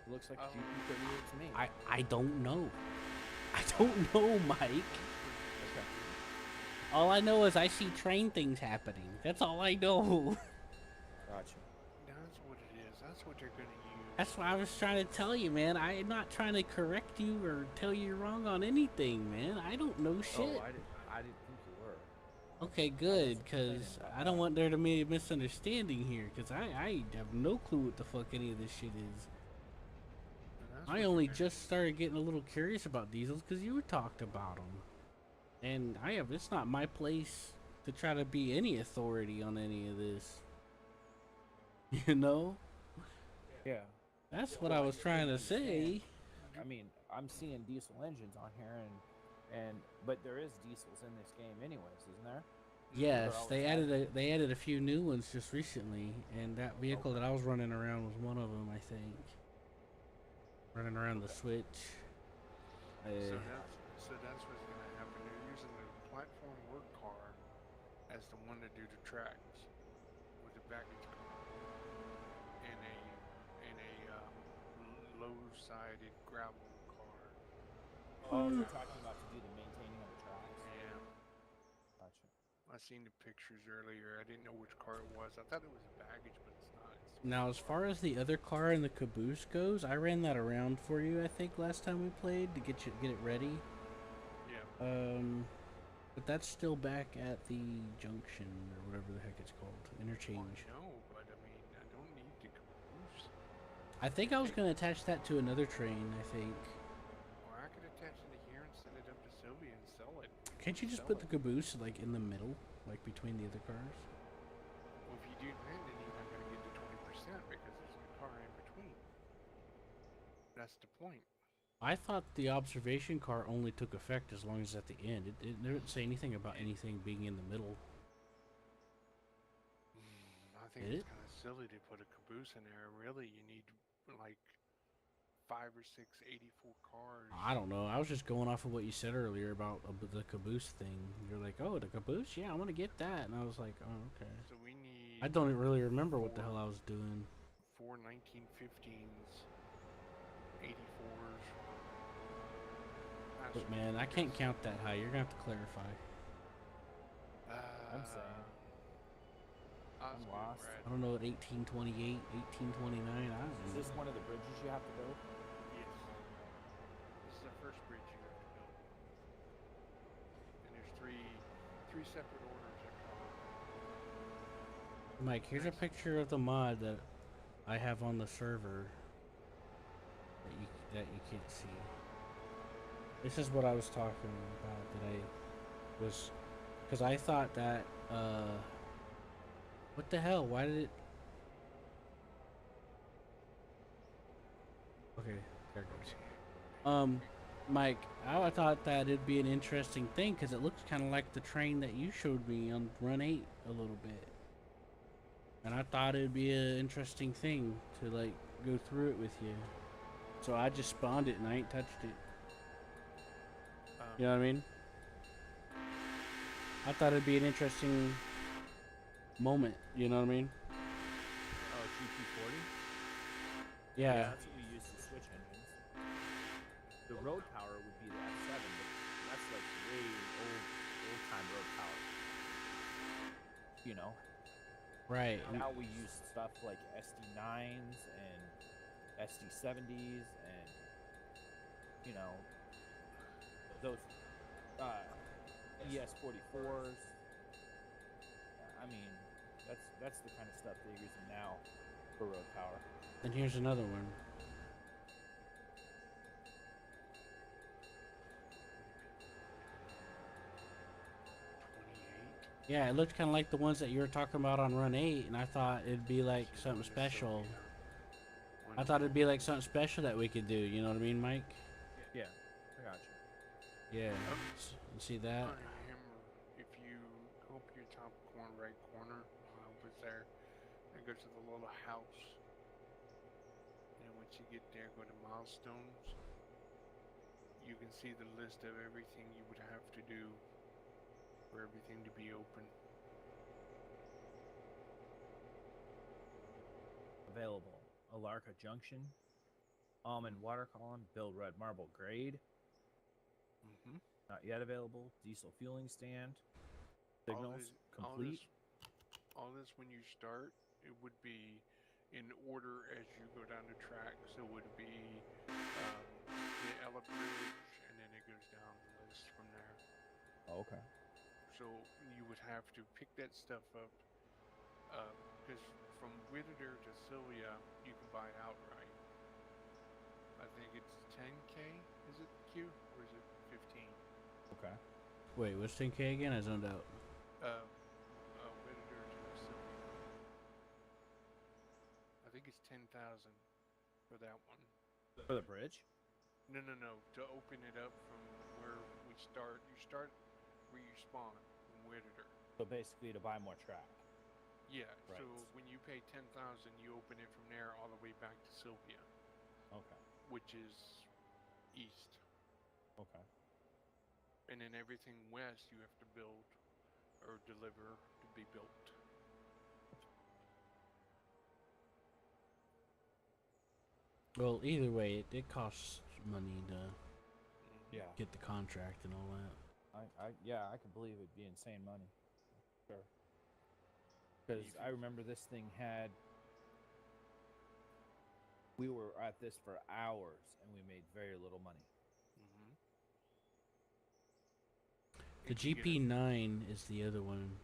C: It looks like
B: Oh.
C: a GP38 to me.
A: I don't know. I don't know, Mike.
C: Okay.
A: All I know is I see train things happening. That's all I know.
C: Gotcha.
B: That's what it is. That's what they're going to use
A: That's what I was trying to tell you, man. I'm not trying to correct you or tell you you're wrong on anything, man. I don't know shit.
C: Oh, I didn't think you were.
A: Okay,
C: I
A: good,
C: wasn't complaining
A: because
C: about
A: I don't
C: that.
A: want there to be a misunderstanding here, because I have no clue what the fuck any of this shit is.
B: And that's
A: I
B: what
A: only
B: you're gonna
A: just started getting a little curious about diesels because you talked about them. And it's not my place to try to be any authority on any of this. You know?
C: Yeah.
A: That's what I
C: Well,
A: was
C: you
A: trying
C: gotta
A: to
C: understand.
A: say.
C: I mean, I'm seeing diesel engines on here, but there is diesels in this game, anyways, isn't there?
A: Yes,
C: There always
A: they
C: has
A: added
C: been.
A: they added a few new ones just recently, and that vehicle
C: Okay.
A: that I was running around was one of them, I think. Running around the
C: Okay.
A: switch.
B: So that's what's gonna happen. They're using the platform work car as the one to do the tracks with the baggage car and a low-sided gravel car.
C: Oh, you're talking about to do the maintaining of the tracks.
B: Yeah,
C: Gotcha.
B: I seen the pictures earlier. I didn't know which car it was. I thought it was a baggage, but it's not. It's the
A: Now,
B: work
A: as
B: car.
A: far as the other car and the caboose goes, I ran that around for you. I think last time we played to get it ready.
B: Yeah.
A: But that's still back at the junction or whatever the heck it's called,
B: Well, I
A: interchange.
B: know, but I mean, I don't need the caboose.
A: I think I was gonna attach that to another train. I think.
B: Or I could attach it here and send it up to Sylvia and sell it.
A: Can't you just
B: Sell
A: put
B: it.
A: the caboose like in the middle, like between the other cars?
B: Well, if you do that, then you're not going to get the 20% because there's a car in between. That's the point.
A: I thought the observation car only took effect as long as at the end. It didn't say anything about
B: It,
A: anything being in the middle.
B: I think
A: Did
B: it's
A: it?
B: kind of silly to put a caboose in there. Really, you need like five or six 84 cars.
A: I don't know. I was just going off of what you said earlier about the caboose thing. You're like, oh, the caboose? Yeah, I want to get that. And I was like, oh, okay.
B: So we
A: I
B: need
A: don't really remember what the
B: four,
A: hell I was doing.
B: four 1915s, 84s. That's
A: But man, I can't
B: because
A: count that high. You're gonna have to clarify.
C: I'm saying. I'm
B: Oscar and
C: lost.
B: Brad.
A: I don't know, at 1828, 1829. I
C: Is
A: don't
C: this
A: know.
C: one of the bridges you have to build?
B: Yes. This is the first bridge you have to build. And there's three separate orders that come.
A: Mike, here's a
B: Next.
A: picture of the mod that I have on the server that you can't see. This is what I was talking about that I was, because I thought that what the hell? Why did it? Okay, there it goes. Mike, I thought that it'd be an interesting thing because it looks kind of like the train that you showed me on Run 8 a little bit. And I thought it'd be an interesting thing to like go through it with you. So I just spawned it and I ain't touched it. You know what I mean? I thought it'd be an interesting moment. You know what I mean?
C: Oh, GP40?
A: Yeah.
C: That's what we use to switch engines. The road power would be the F7, but that's like way old time road power. You know?
A: Right.
C: Now we use stuff like SD9s and SD70s and, you know, those ES44s. I mean, that's the kind of stuff they're using now for road power.
A: And here's another one. Yeah, it looked kind of like the ones that you were talking about on Run 8, and I thought it'd be like something special. I thought it'd be like something special that we could do, you know what I mean, Mike?
C: Yeah, I got you.
A: Yeah. You see that?
B: On Hammer, if you go up your top right corner, over there, and go to the little house, and once you get there, go to milestones. You can see the list of everything you would have to do for everything to be open.
C: Available: Alarka Junction, Almond Water Column, build red marble grade.
B: Mm-hmm.
C: Not yet available. Diesel fueling stand. Signals complete.
B: All this when you start, it would be in order as you go down the track. So it would be the Ella Bridge, and then it goes down the list from there.
C: Oh, okay.
B: So you would have to pick that stuff up because from Whittier to Sylvia, you can buy it outright. I think it's 10K. Is it Q or is it 15?
C: Okay.
A: Wait, what's 10K again? I zoned out.
B: Whittier to Sylvia. I think it's 10,000 for that one.
C: For the bridge?
B: No, no, no. To open it up from where we start, you start where you spawn in Whittier.
C: So basically to buy more track.
B: Yeah.
C: Right.
B: So when you pay 10,000, you open it from there all the way back to Sylvia,
C: Okay.
B: which is east.
C: Okay.
B: And then everything west you have to build or deliver to be built.
A: Well, either way, it costs money to
C: Yeah.
A: get the contract and all that.
C: Yeah, I could believe it'd be insane money. Sure. Because I remember this thing had. We were at this for hours and we made very little money.
B: Mm-hmm.
A: The GP9 is the other one.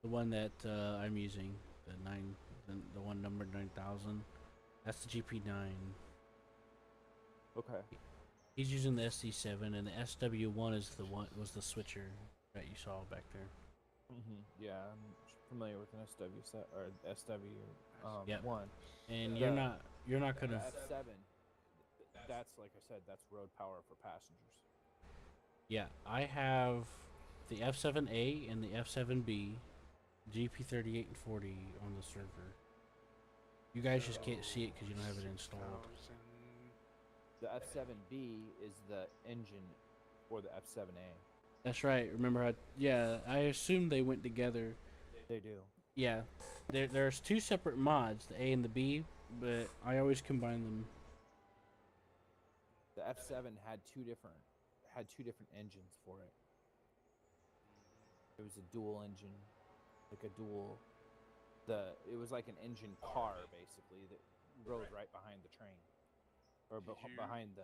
A: The one that I'm using, the one numbered 9000. That's the GP9.
C: Okay.
A: He's using the SC7, and the SW1 is the one was the switcher that you saw back there.
C: Yeah, I'm familiar with an SW set or SW
A: Yep.
C: one.
A: And you're not gonna.
C: F7. That's like I said. That's road power for passengers.
A: Yeah, I have the F7A and the F7B, GP38 and 40 on the server. You guys just can't see it because you don't have it installed.
C: The F7B is the engine for the F7A.
A: That's right. Remember how? Yeah, I assume they went together.
C: They do.
A: Yeah, there's two separate mods, the A and the B, but I always combine them.
C: The F7 had two different engines for it. It was a dual engine, like a dual. It was like an engine car basically that rode right behind the train, or behind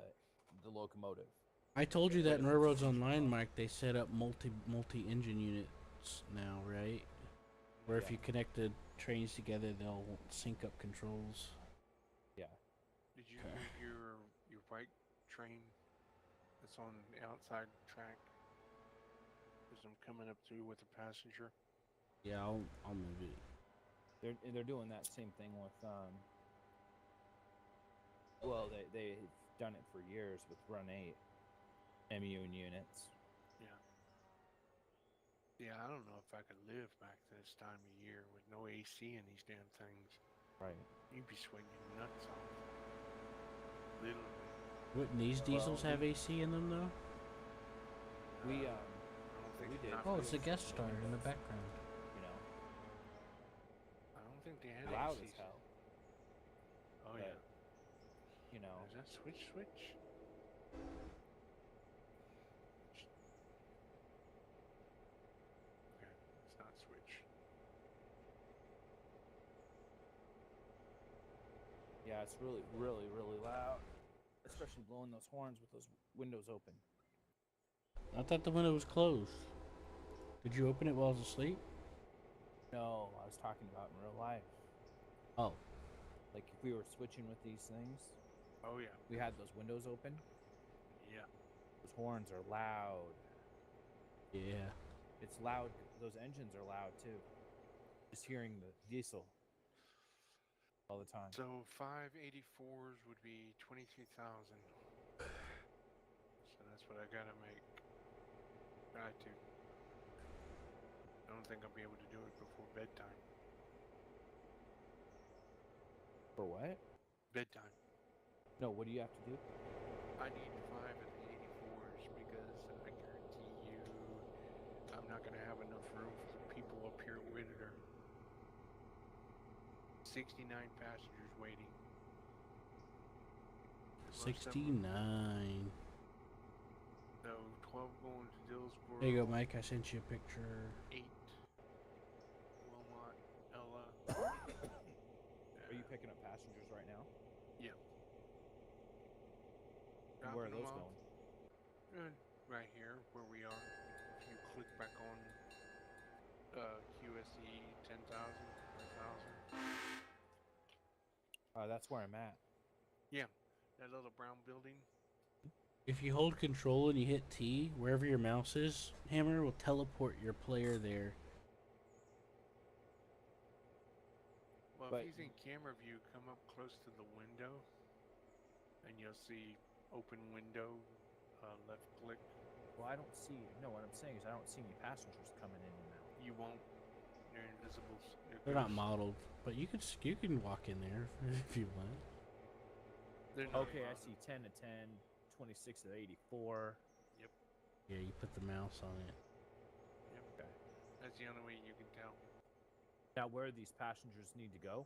C: the locomotive.
A: I told you that in Railroads Online, Mike. They set up multi-engine units now, right? Where if you connect the trains together, they'll sync up controls.
C: Yeah.
B: Did you move your bike train that's on the outside track? Because I'm coming up through with a passenger.
A: Yeah, I'll move it.
C: They're doing that same thing with well, they've done it for years with Run 8 MU units.
B: Yeah, I don't know if I could live back this time of year with no AC in these damn things.
C: Right.
B: You'd be sweating your nuts off. Literally.
A: Wouldn't these diesels have AC in them though?
C: We
B: I don't think
C: we did.
A: Oh, it's a guest star in the background.
C: You know,
B: I don't think they had
C: loud
B: AC.
C: as hell.
B: Oh
C: but,
B: yeah.
C: You know.
B: Is that switch? Okay, it's not switch.
C: Yeah, it's really, really, really loud. Especially blowing those horns with those windows open.
A: I thought the window was closed. Did you open it while I was asleep?
C: No, I was talking about in real life.
A: Oh.
C: Like if we were switching with these things.
B: Oh yeah.
C: We had those windows open.
B: Yeah.
C: Those horns are loud.
A: Yeah.
C: It's loud. Those engines are loud too. Just hearing the diesel all the time.
B: So 584s would be 22,000. So that's what I gotta make. Try to. I don't think I'll be able to do it before bedtime.
C: For what?
B: Bedtime.
C: No, what do you have to do?
B: I need 5 of the 84s because I guarantee you I'm not gonna have enough room for the people up here at Whittier. 69 passengers waiting.
A: 69.
B: So 12 going to Dillsboro.
A: There you go, Mike. I sent you a picture.
B: 8 Wilmot, Ella.
C: picking up passengers right now?
B: Yeah.
C: And where are
B: Dropping them
C: those
B: off.
C: going?
B: Right here where we are. If you click back on QSE 10,000 or 1,000.
C: That's where I'm at.
B: Yeah, that little brown building.
A: If you hold control and you hit T, wherever your mouse is, Hammer will teleport your player there.
B: Well,
C: But-
B: if he's in camera view, come up close to the window, and you'll see open window, left click.
C: Well, I don't see. No, what I'm saying is I don't see any passengers coming in and out.
B: You won't. They're invisible.
A: They're not modeled, but you can walk in there if you want.
B: They're not
C: Okay, I
B: modeled.
C: see 10 to 10, 26 to 84.
A: Yeah, you put the mouse on it.
B: Yep.
C: Okay.
B: That's the only way you can tell.
C: Now, where these passengers need to go?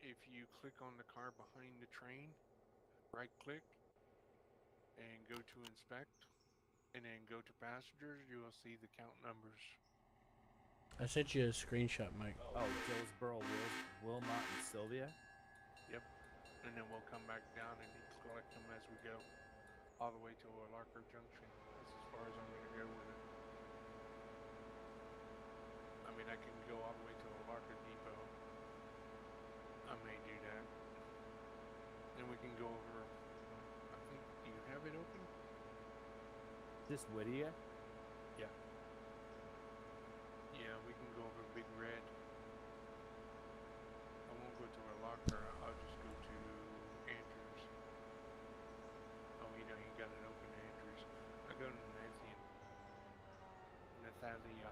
B: If you click on the car behind the train, right click, and go to inspect, and then go to passengers, you will see the count numbers.
A: I sent you a screenshot, Mike.
C: Oh, Dillsboro, Wilmot, and Sylvia.
B: And then we'll come back down and collect them as we go, all the way to Larker Junction. That's as far as I'm going to go with it. I mean, I can go all the way to Larker Depot. I may do that. Then we can go over. I think. Do you have it open?
C: This Whittier?
B: Yeah. Yeah, we can go over Big Red. I won't go to Larker. I'll just go to Andrews. Oh, you got it open, Andrews. I go to Nathalia.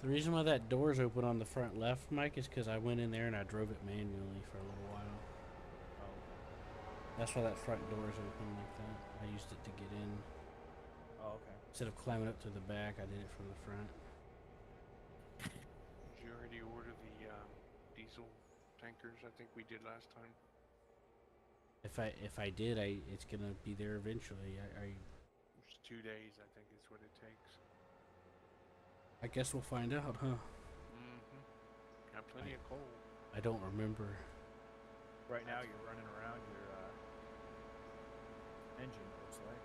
A: The reason why that door's open on the front left, Mike, is because I went in there and I drove it manually for a little while.
C: Oh,
A: That's why that front door's open like that. I used it to get in.
C: oh, okay.
A: Instead of climbing up to the back, I did it from the front.
B: Did you already order the diesel tankers? I think we did last time.
A: If I did, it's gonna be there eventually.
B: It's 2 days, I think is what it takes.
A: I guess we'll find out, huh?
B: Mm-hmm. Got plenty of coal.
A: I don't remember.
C: Right now, you're running around your engine, it looks like.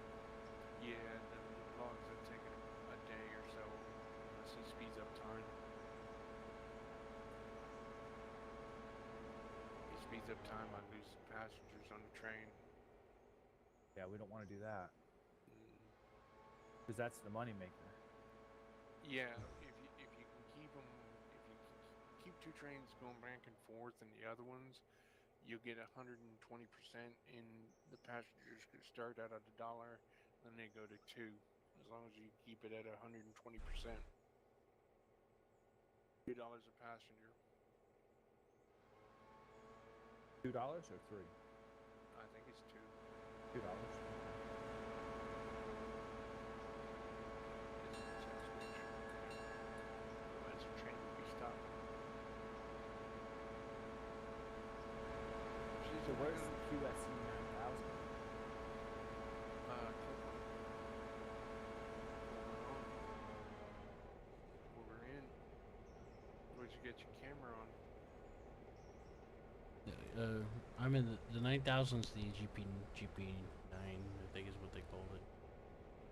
B: Yeah, the logs have taken a day or so unless he speeds up time. He speeds up time, I lose passengers on the train.
C: Yeah, we don't want to do that
B: Mm.
C: because that's the moneymaker.
B: Yeah, if you can keep them, if you keep two trains going back and forth, and the other ones, you'll get 120%. In the passengers could start out at $1, then they go to 2, as long as you keep it at 120%. $2 a passenger.
C: $2 or $3?
B: I think it's 2.
C: $2.
B: Otherwise, the train would be stopped.
C: So where's the QSE 9000?
B: Click on it. We're in. Where'd you get your camera on?
A: I'm in the 9000's the GP9, I think is what they called it.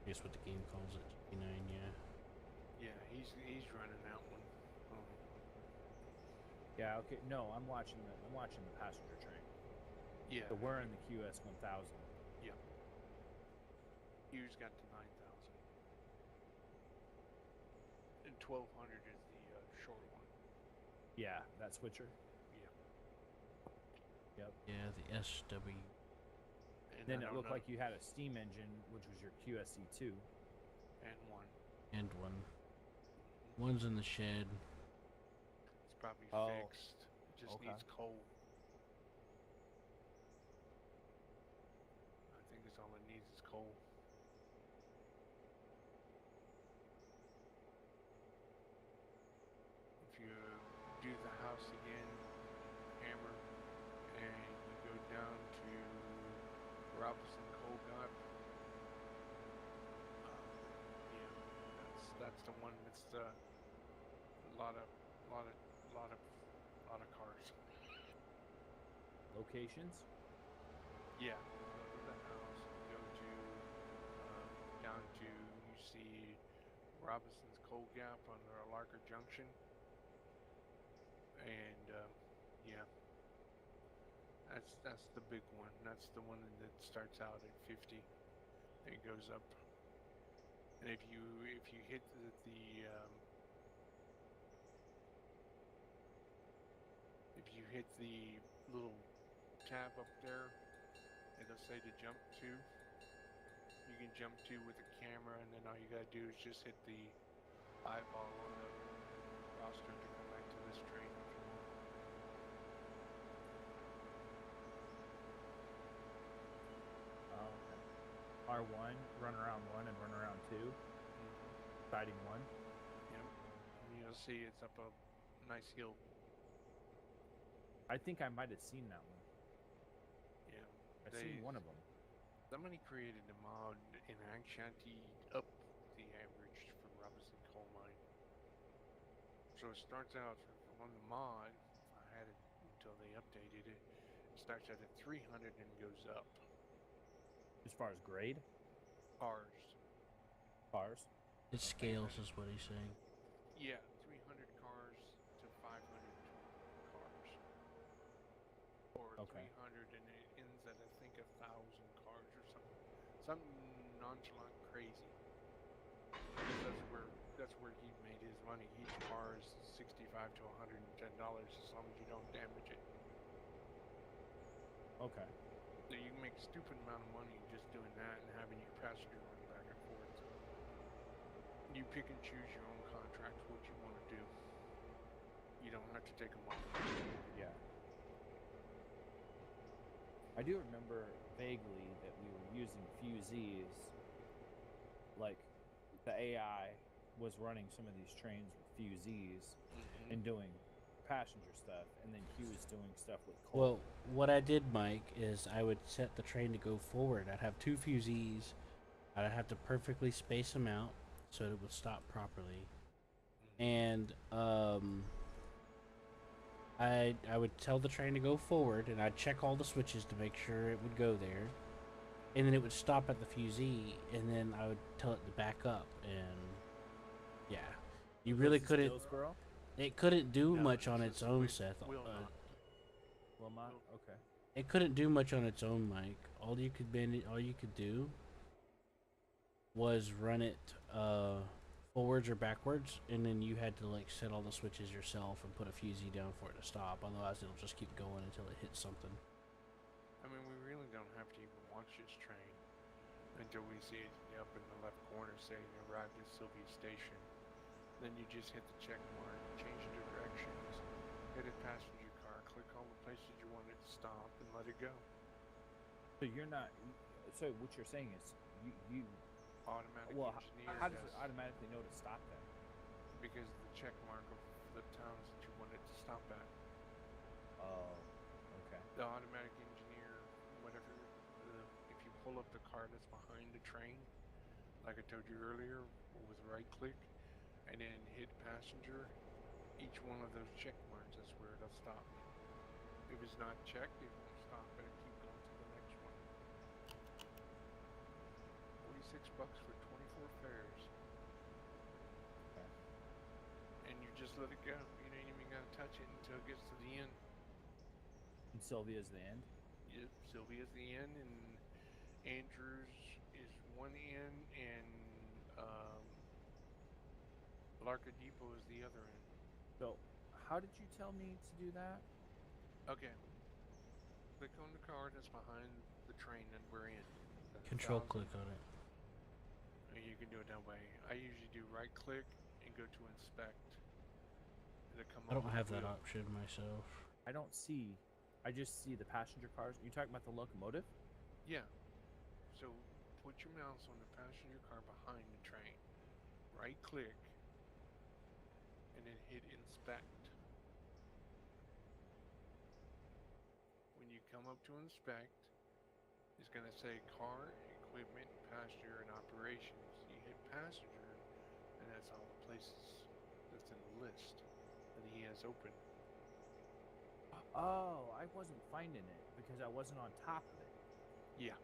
A: I guess what the game calls it, GP9, yeah.
B: Yeah, he's running that one.
C: Yeah. Okay. No, I'm watching the passenger train.
B: Yeah.
C: So we're in the QS 1000.
B: Hughes got to 9,000. And 1,200 is the short one.
C: Yeah, that switcher.
B: Yeah.
C: Yep.
A: Yeah, the SW.
B: And
C: Then
B: I
C: it
B: don't
C: looked
B: know-
C: like you had a steam engine, which was your QSE 2.
B: And one.
A: And one. One's in the shed.
B: It's probably
C: Oh,
B: fixed. It just
C: okay.
B: needs coal. I think it's all it needs is coal. If you do the house again, hammer, and you go down to Robinson Coal Got, yeah, that's the one that's the lot of cars.
C: locations?
B: Yeah, go to the house, go to down to you see Robinson's Coal Gap on Larker Junction, and yeah, that's the big one. That's the one that starts out at 50. It goes up, and if you hit if you hit the little tab up there, it'll say to jump to. You can jump to with a camera, and then all you gotta do is just hit the eyeball on the roster to come back to this train if you want.
C: Oh, okay. R1, run around 1 and run around 2. Siding 1.
B: Yep. And you'll see it's up a nice hill.
C: I think I might have seen that one.
B: Yeah.
C: I've seen one of them.
B: Somebody created a mod in Shanty up the average for Robinson Coal Mine. So it starts out on the mod. I had it until they updated it. It starts out at 300 and goes up.
C: As far as grade?
B: Cars.
C: Cars?
A: It scales, is what he's saying.
B: Yeah, 300 cars to 500 cars. Or
C: Okay.
B: 300 and it ends at I think 1,000 cars or something. Something nonchalant crazy. Because that's where he made his money. Each car is $65 to $110 as long as you don't damage it.
C: Okay.
B: So you can make a stupid amount of money just doing that and having your passenger run back and forth. You pick and choose your own contracts, what you want to do. You don't have to take them all.
C: Yeah. I do remember vaguely that we were using fusees. Like, the AI was running some of these trains with fusees and doing passenger stuff, and then he was doing stuff with coal.
A: Well, what I did, Mike, is I would set the train to go forward. I'd have 2 fusees. I'd have to perfectly space them out so it would stop properly. And I would tell the train to go forward, and I'd check all the switches to make sure it would go there. And then it would stop at the fusee, and then I would tell it to back up. And yeah, you really couldn't.
C: Hillsboro?
A: It couldn't do
B: No,
A: much on
B: this
A: its
B: is
A: own, Seth.
B: Wilmot.
C: Wilmot? Okay.
A: It couldn't do much on its own, Mike. All you could do was run it forwards or backwards, and then you had to like set all the switches yourself and put a fusee down for it to stop. Otherwise, it'll just keep going until it hits something.
B: I mean, we really don't have to even watch this train until we see it up in the left corner saying it arrived at Sylvia Station. Then you just hit the check mark, change the directions, hit a passenger car, click all the places you want it to stop, and let it go.
C: So you're not. So what you're saying is you
B: Automatic
C: well,
B: engineer
C: how does
B: does,
C: it automatically know to stop then?
B: because the check mark of the towns that you want it to stop at.
C: Oh, okay.
B: The automatic engineer, whatever, if you pull up the car that's behind the train, like I told you earlier, with right click, and then hit passenger, each one of those check marks, that's where it'll stop. If it's not checked, it won't stop it and keep going to the next one. $46 for 24 fares.
C: Okay.
B: And you just let it go. You don't even gotta touch it until it gets to the end.
C: And Sylvia's the end?
B: Yep, Sylvia's the end, and Andrews is one end, and Larka Depot is the other end.
C: So, how did you tell me to do that?
B: Okay. Click on the car that's behind the train that we're in. That's
A: Control
B: 1,000.
A: click on it.
B: You can do it that way. I usually do right click and go to inspect. It'll come
A: I
B: up
A: don't
B: with
A: have
B: the
A: that
B: wheel.
A: option myself.
C: I don't see. I just see the passenger cars. Are you talking about the locomotive?
B: Yeah. So put your mouse on the passenger car behind the train. Right click. And then hit inspect. When you come up to inspect, it's going to say car, equipment, passenger, and operations. You hit passenger, and that's all the places that's in the list that he has open.
C: Oh, I wasn't finding it because I wasn't on top of it.
B: Yeah.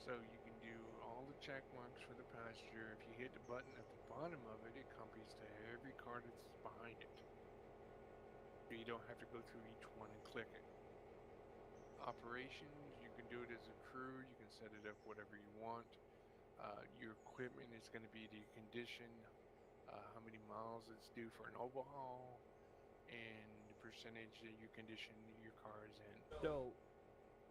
B: So you can do all the check marks for the passenger. If you hit the button at the bottom of it, it copies to every car that's behind it. So you don't have to go through each one and click it. Operations, you can do it as a crew. You can set it up whatever you want. Your equipment is going to be the condition, how many miles it's due for an overhaul, and the percentage that you condition your cars in.
C: So,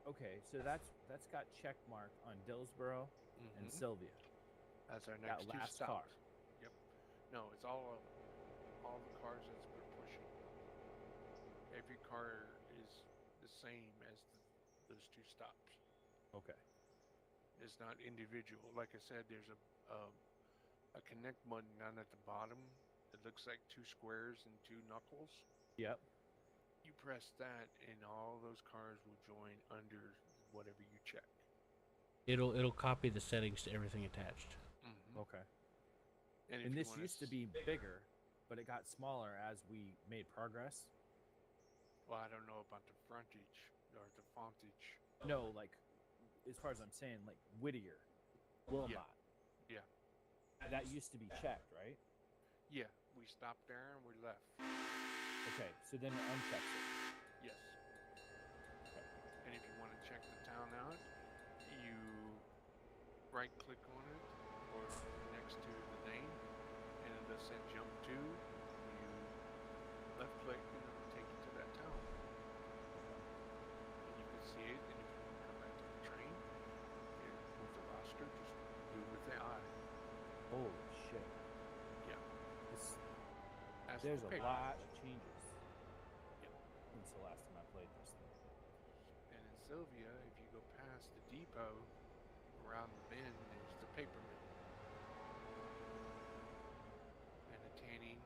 C: okay, so that's got check mark on Dillsboro and
B: Mm-hmm.
C: Sylvia.
B: That's our
C: That
B: next two
C: last
B: stops.
C: car.
B: Yep. No, it's all of them. All the cars that we're pushing. Every car is the same as those two stops.
C: Okay.
B: It's not individual. Like I said, there's a connect button down at the bottom. It looks like two squares and two knuckles.
C: Yep.
B: You press that, and all those cars will join under whatever you check.
A: It'll copy the settings to everything attached.
B: Mm-hmm.
C: Okay.
B: And,
C: And this used to be bigger, but it got smaller as we made progress.
B: Well, I don't know about the frontage or the fontage.
C: No, like as far as I'm saying, like Whittier, Wilmot.
B: Yeah.
C: That used to be checked, right?
B: Yeah, we stopped there and we left.
C: Okay, so then it unchecks it.
B: Yes. And if you want to check the town out, you right click on it or next to the name, and it does say jump to. You left click and it'll take you to that town. And you can see it, and if you want to come back to the train, with the roster, just do it with the eye.
C: Holy shit.
B: Yeah. That's
C: There's
B: the
C: a
B: paper.
C: lot of changes
B: Yep.
C: since the last time I played this thing.
B: And in Sylvia, if you go past the depot, around the bend, there's the paper mill. And the tanning,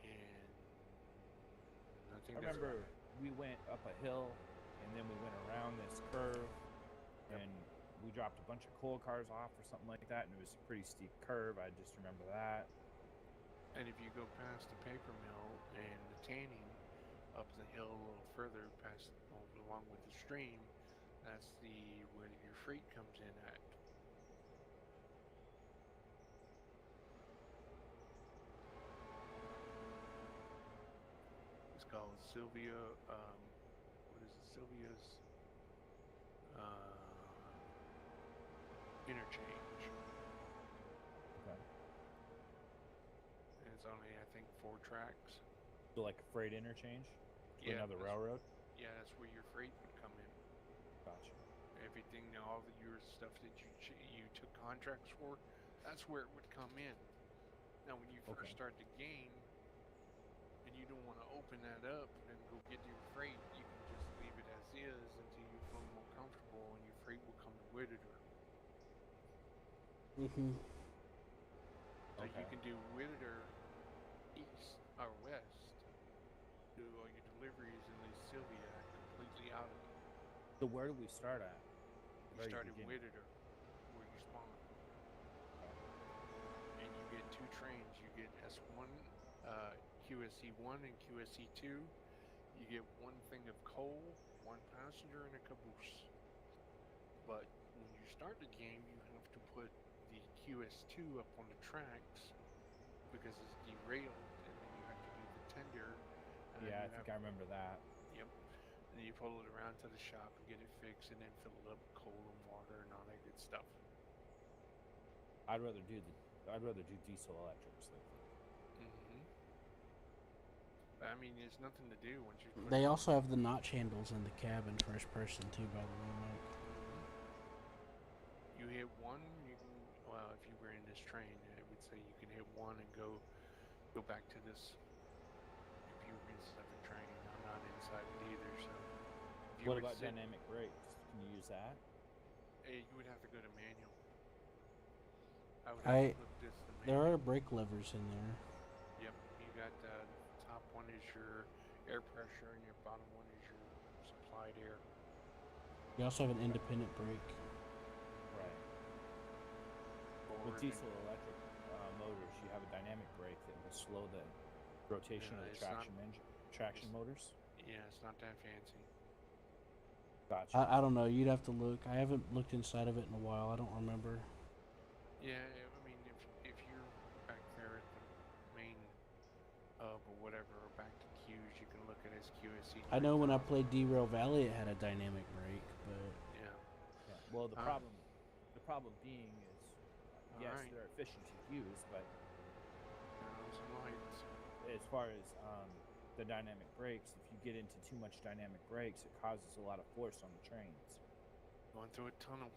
B: and nothing.
C: I remember we went up a hill and then we went around this curve
B: Yep.
C: and we dropped a bunch of coal cars off or something like that, and it was a pretty steep curve. I just remember that.
B: And if you go past the paper mill and the tanning up the hill a little further, past along with the stream, that's where your freight comes in at. It's called Sylvia. What is it? Sylvia's interchange.
C: Okay.
B: And it's only, I think, 4 tracks.
C: So like a freight interchange to
B: Yeah,
C: another
B: that's-
C: railroad?
B: Yeah, that's where your freight would come in.
C: Gotcha.
B: Everything, all the your stuff that you took contracts for, that's where it would come in. Now, when you first
C: Okay.
B: start the game, and you don't want to open that up and go get your freight, you can just leave it as is until you feel more comfortable, and your freight will come with it.
A: Mm-hmm.
B: So you
C: Okay.
B: can do Whittier east or west, do all your deliveries, and leave Sylvia completely out of it.
C: So where do we start at?
B: You
C: Very
B: start at
C: beginning.
B: Whittier, where you spawn.
C: Okay.
B: And you get 2 trains. You get S1, QSE1 and QSE2. You get 1 thing of coal, 1 passenger, and a caboose. But when you start the game, you have to put the QS2 up on the tracks because it's derailed, and then you have to do the tender. And
C: Yeah, I
B: you
C: think
B: have-
C: I remember that.
B: Yep. And then you pull it around to the shop and get it fixed, and then fill it up with coal and water and all that good stuff.
C: I'd rather do diesel electrics.
B: Mm-hmm. I mean, there's nothing to do once you.
A: They also have the notch handles in the cabin first person too, by the way, Mike.
B: You hit 1, you can. Well, if you were in this train, I would say you can hit 1 and go back to this. If you were inside the train, I'm not inside it either. So. If you
C: What
B: were
C: about
B: sit-
C: dynamic brakes? Can you use that?
B: You would have to go to manual. I would
A: I-
B: have to flip this to
A: There
B: manual.
A: are brake levers in there.
B: Yep, you got the top one is your air pressure, and your bottom one is your supplied air.
A: You also have an independent brake.
C: Right.
B: Forward
C: With
B: and-
C: diesel electric motors, you have a dynamic brake that will slow the Rotation of the
B: It's not.
C: traction
B: It's,
C: motors.
B: yeah, it's not that fancy.
C: Gotcha.
A: I don't know. You'd have to look. I haven't looked inside of it in a while. I don't remember.
B: Yeah, I mean, if you're back there at the main hub or whatever, or back to queues, you can look at SQSC
A: I know when I
B: 9000.
A: played Derail Valley, it had a dynamic brake, but
B: Yeah.
C: Yeah. Well,
B: Huh?
C: the problem being is,
B: All
C: yes,
B: right.
C: they're efficient to use, but
B: Turn on some lights.
C: as far as the dynamic brakes, if you get into too much dynamic brakes, it causes a lot of force on the trains.
B: Going through a tunnel.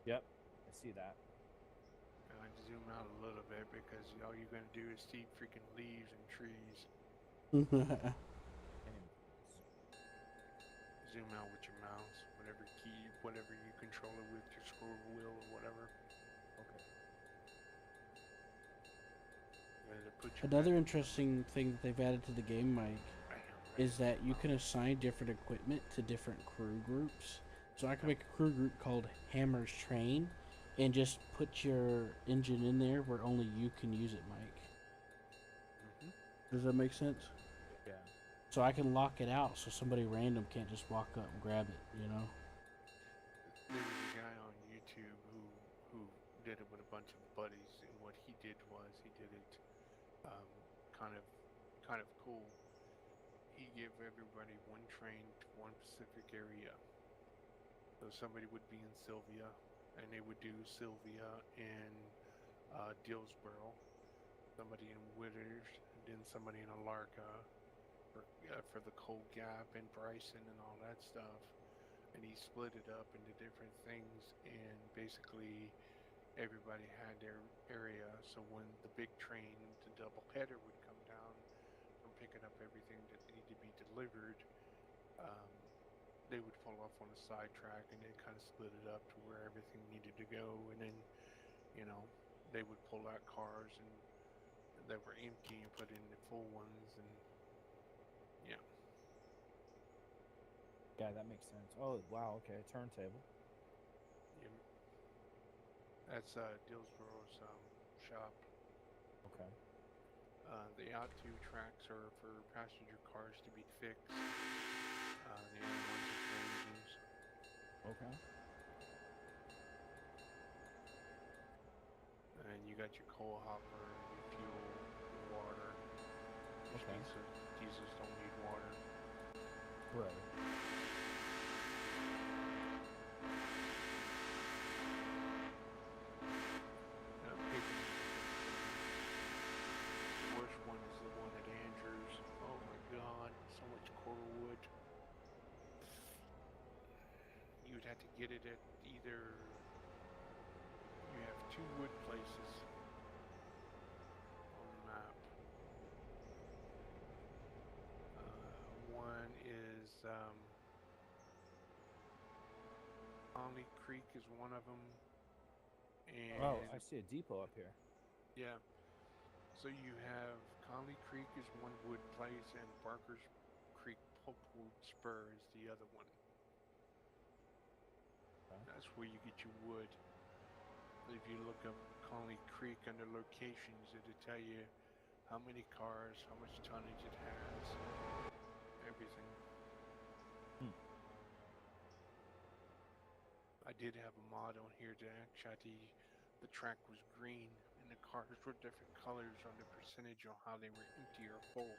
C: Yep, I see that.
B: I zoom out a little bit because all you're gonna do is see freaking leaves and trees.
C: Anyways,
B: Zoom out with your mouse, whatever key, whatever you control it with, your scroll wheel or whatever.
C: okay.
A: another interesting thing that they've added to the game, Mike, is that you can assign different equipment to different crew groups. So I can make a crew group called Hammer's Train, and just put your engine in there where only you can use it, Mike. Does that make sense?
C: Yeah.
A: So I can lock it out so somebody random can't just walk up and grab it, you know?
B: There was a guy on YouTube who did it with a bunch of buddies, and what he did was he did it um, kind of cool. He gave everybody one train to one specific area. So somebody would be in Sylvia, and they would do Sylvia in Dillsboro, somebody in Witters, and then somebody in Alarka for the Cold Gap and Bryson and all that stuff. And he split it up into different things, and basically everybody had their area. So when the big train, the double header, would come down from picking up everything that needed to be delivered, um, they would pull off on a side track and then kind of split it up to where everything needed to go. And then, you know, they would pull out cars and that were empty and put in the full ones. And yeah.
C: Yeah, that makes sense. Oh, wow. Okay, turntable.
B: Yeah. That's Dillsboro's shop.
C: Okay.
B: The out two tracks are for passenger cars to be fixed. The other ones are for engines.
C: Okay.
B: And you got your coal hopper, your fuel, your water.
C: Okay.
B: Diesels don't need water.
C: Right.
B: The worst one is the one at Andrews. Oh my god, so much coral wood. You would have to get it at either. You have two wood places on the map. One is Conley Creek is one of them, and
C: Oh, I see a depot up here.
B: yeah. So you have Conley Creek is one wood place, and Barker's Creek Pulpwood Spur is the other one.
C: Okay.
B: That's where you get your wood. If you look up Conley Creek under locations, it'll tell you how many cars, how much tonnage it has, everything. I did have a mod on here to actually the track was green and the cars were different colors on the percentage on how they were empty or full.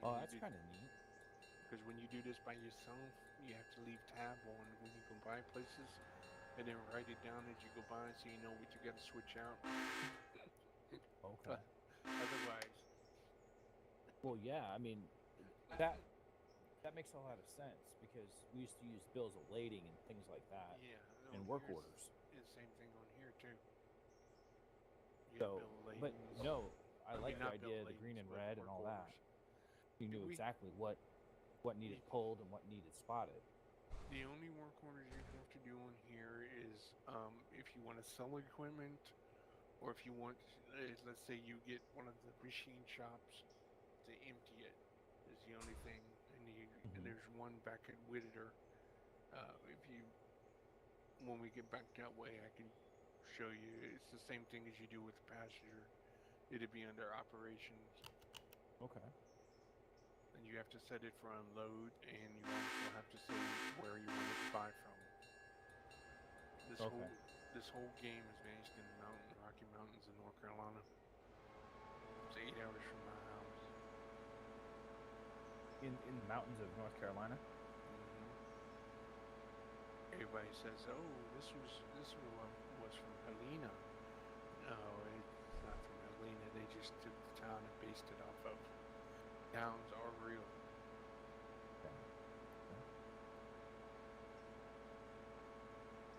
C: Oh, that's kind of neat.
B: Because when you do this by yourself, you have to leave tab on when you go by places, and then write it down as you go by so you know what you got to switch out.
C: Okay.
B: Otherwise,
C: Well, yeah. I mean, that makes a lot of sense because we used to use bills of lading and things like that,
B: yeah,
C: and work orders.
B: It's the same thing on here too.
C: So, but no, I like the
B: not bill
C: idea of the
B: ladings,
C: green and
B: but
C: red and
B: work
C: all that.
B: orders.
C: You knew exactly what needed pulled and what needed spotted.
B: The only work orders you have to do on here is if you want to sell equipment, or if you want, let's say you get one of the machine shops to empty it, is the only thing. And there's one back at Whittier. When we get back that way, I can show you. It's the same thing as you do with the passenger. It'd be under operations,
C: Okay.
B: and you have to set it for unload, and you also have to say where you want it to buy from. This
C: Okay.
B: whole this whole game is based in the Rocky Mountains in North Carolina. It's 8 hours from my house.
C: In the mountains of North Carolina.
B: Everybody says, "Oh, this was from Helena." No, it's not from Helena. They just took the town and based it off of. Towns are real.
C: Okay.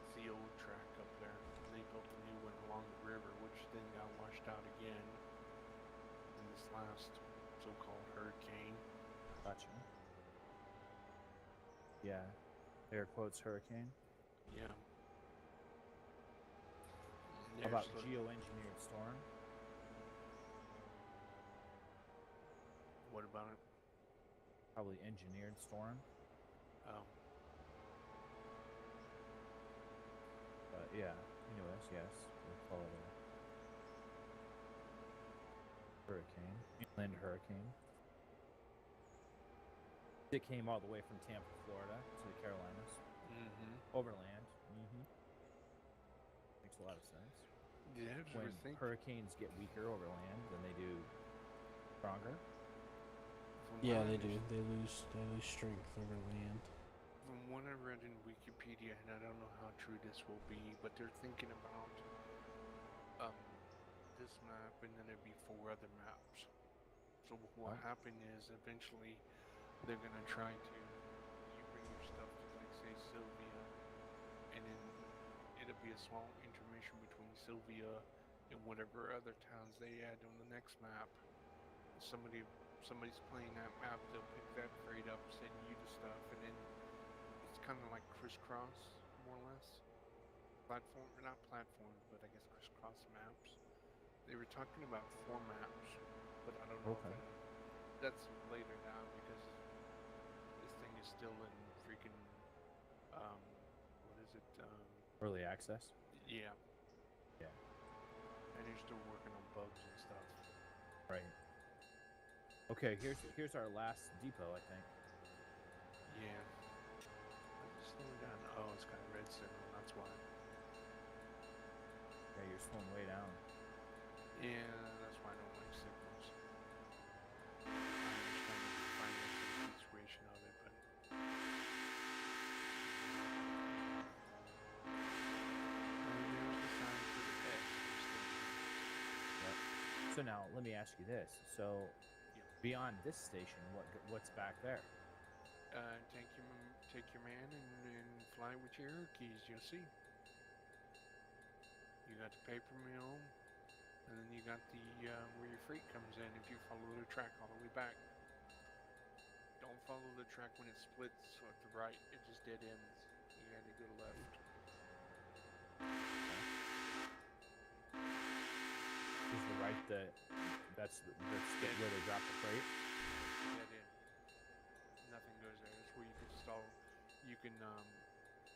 B: It's the old track up there. They built a new one along the river, which then got washed out again in this last so-called hurricane.
C: Gotcha. Yeah. Air quotes hurricane.
B: Yeah.
C: How about geoengineered storm?
B: What about it?
C: Probably engineered storm.
B: Oh,
C: But yeah. Anyways, yes, we'll call it a hurricane. Inland hurricane. It came all the way from Tampa, Florida, to the Carolinas, overland. Makes a lot of sense.
B: Yeah,
C: When hurricanes get weaker over land than they do stronger.
A: Yeah, they do. They lose strength over land.
B: From what I read in Wikipedia, and I don't know how true this will be, but they're thinking about this map, and then it'd be 4 other maps. So what happened is eventually they're gonna try to you bring your stuff to like say Sylvia, and then it'll be a small intermission between Sylvia and whatever other towns they add on the next map. Somebody's playing that map, they'll pick that freight up, send you the stuff, and then it's kind of like crisscross, more or less. Platform, or not platforms, but I guess crisscross maps. They were talking about 4 maps, but I don't know
C: Okay.
B: if that's later now because this thing is still in freaking what is it?
C: Early access.
B: Yeah,
C: Yeah.
B: and they're still working on bugs and stuff.
C: Right. Okay. Here's our last depot, I think.
B: Yeah. I'm just slowing down. Oh, it's got a red signal. That's why.
C: Yeah, you're slowing way down.
B: Yeah, that's why I don't like signals. I understand the financial situation of it, but there's the sign for the X station.
C: Yep. So now let me ask you this. So
B: Yep.
C: beyond this station, what's back there?
B: Take your man and fly with your Cherokees. You'll see. You got the paper mill, and then you got the where your freight comes in. If you follow the track all the way back, don't follow the track when it splits at the right. It just dead ends. You got to go left.
C: Is the right that's where they drop the freight?
B: Dead end. Nothing goes there. That's where you can stall. You can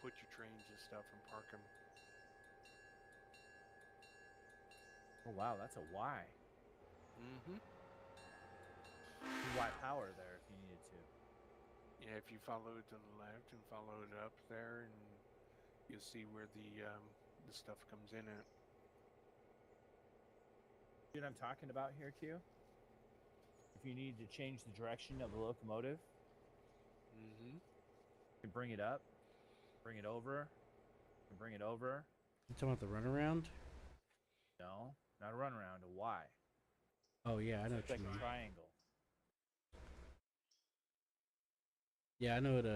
B: put your trains and stuff and park them.
C: Oh wow, that's a Y.
B: Mm-hmm.
C: Y power there if you needed to.
B: Yeah, if you follow it to the left and follow it up there, and you'll see where the stuff comes in at.
C: See what I'm talking about here, Q? If you need to change the direction of the locomotive,
B: Mm-hmm.
C: you can bring it up, bring it over, and bring it over.
A: You talking about the runaround?
C: No, not a runaround, a Y.
A: Oh yeah, I know
C: It's
A: what
C: like
A: you
C: a
A: mean.
C: triangle.
A: Yeah, I know it.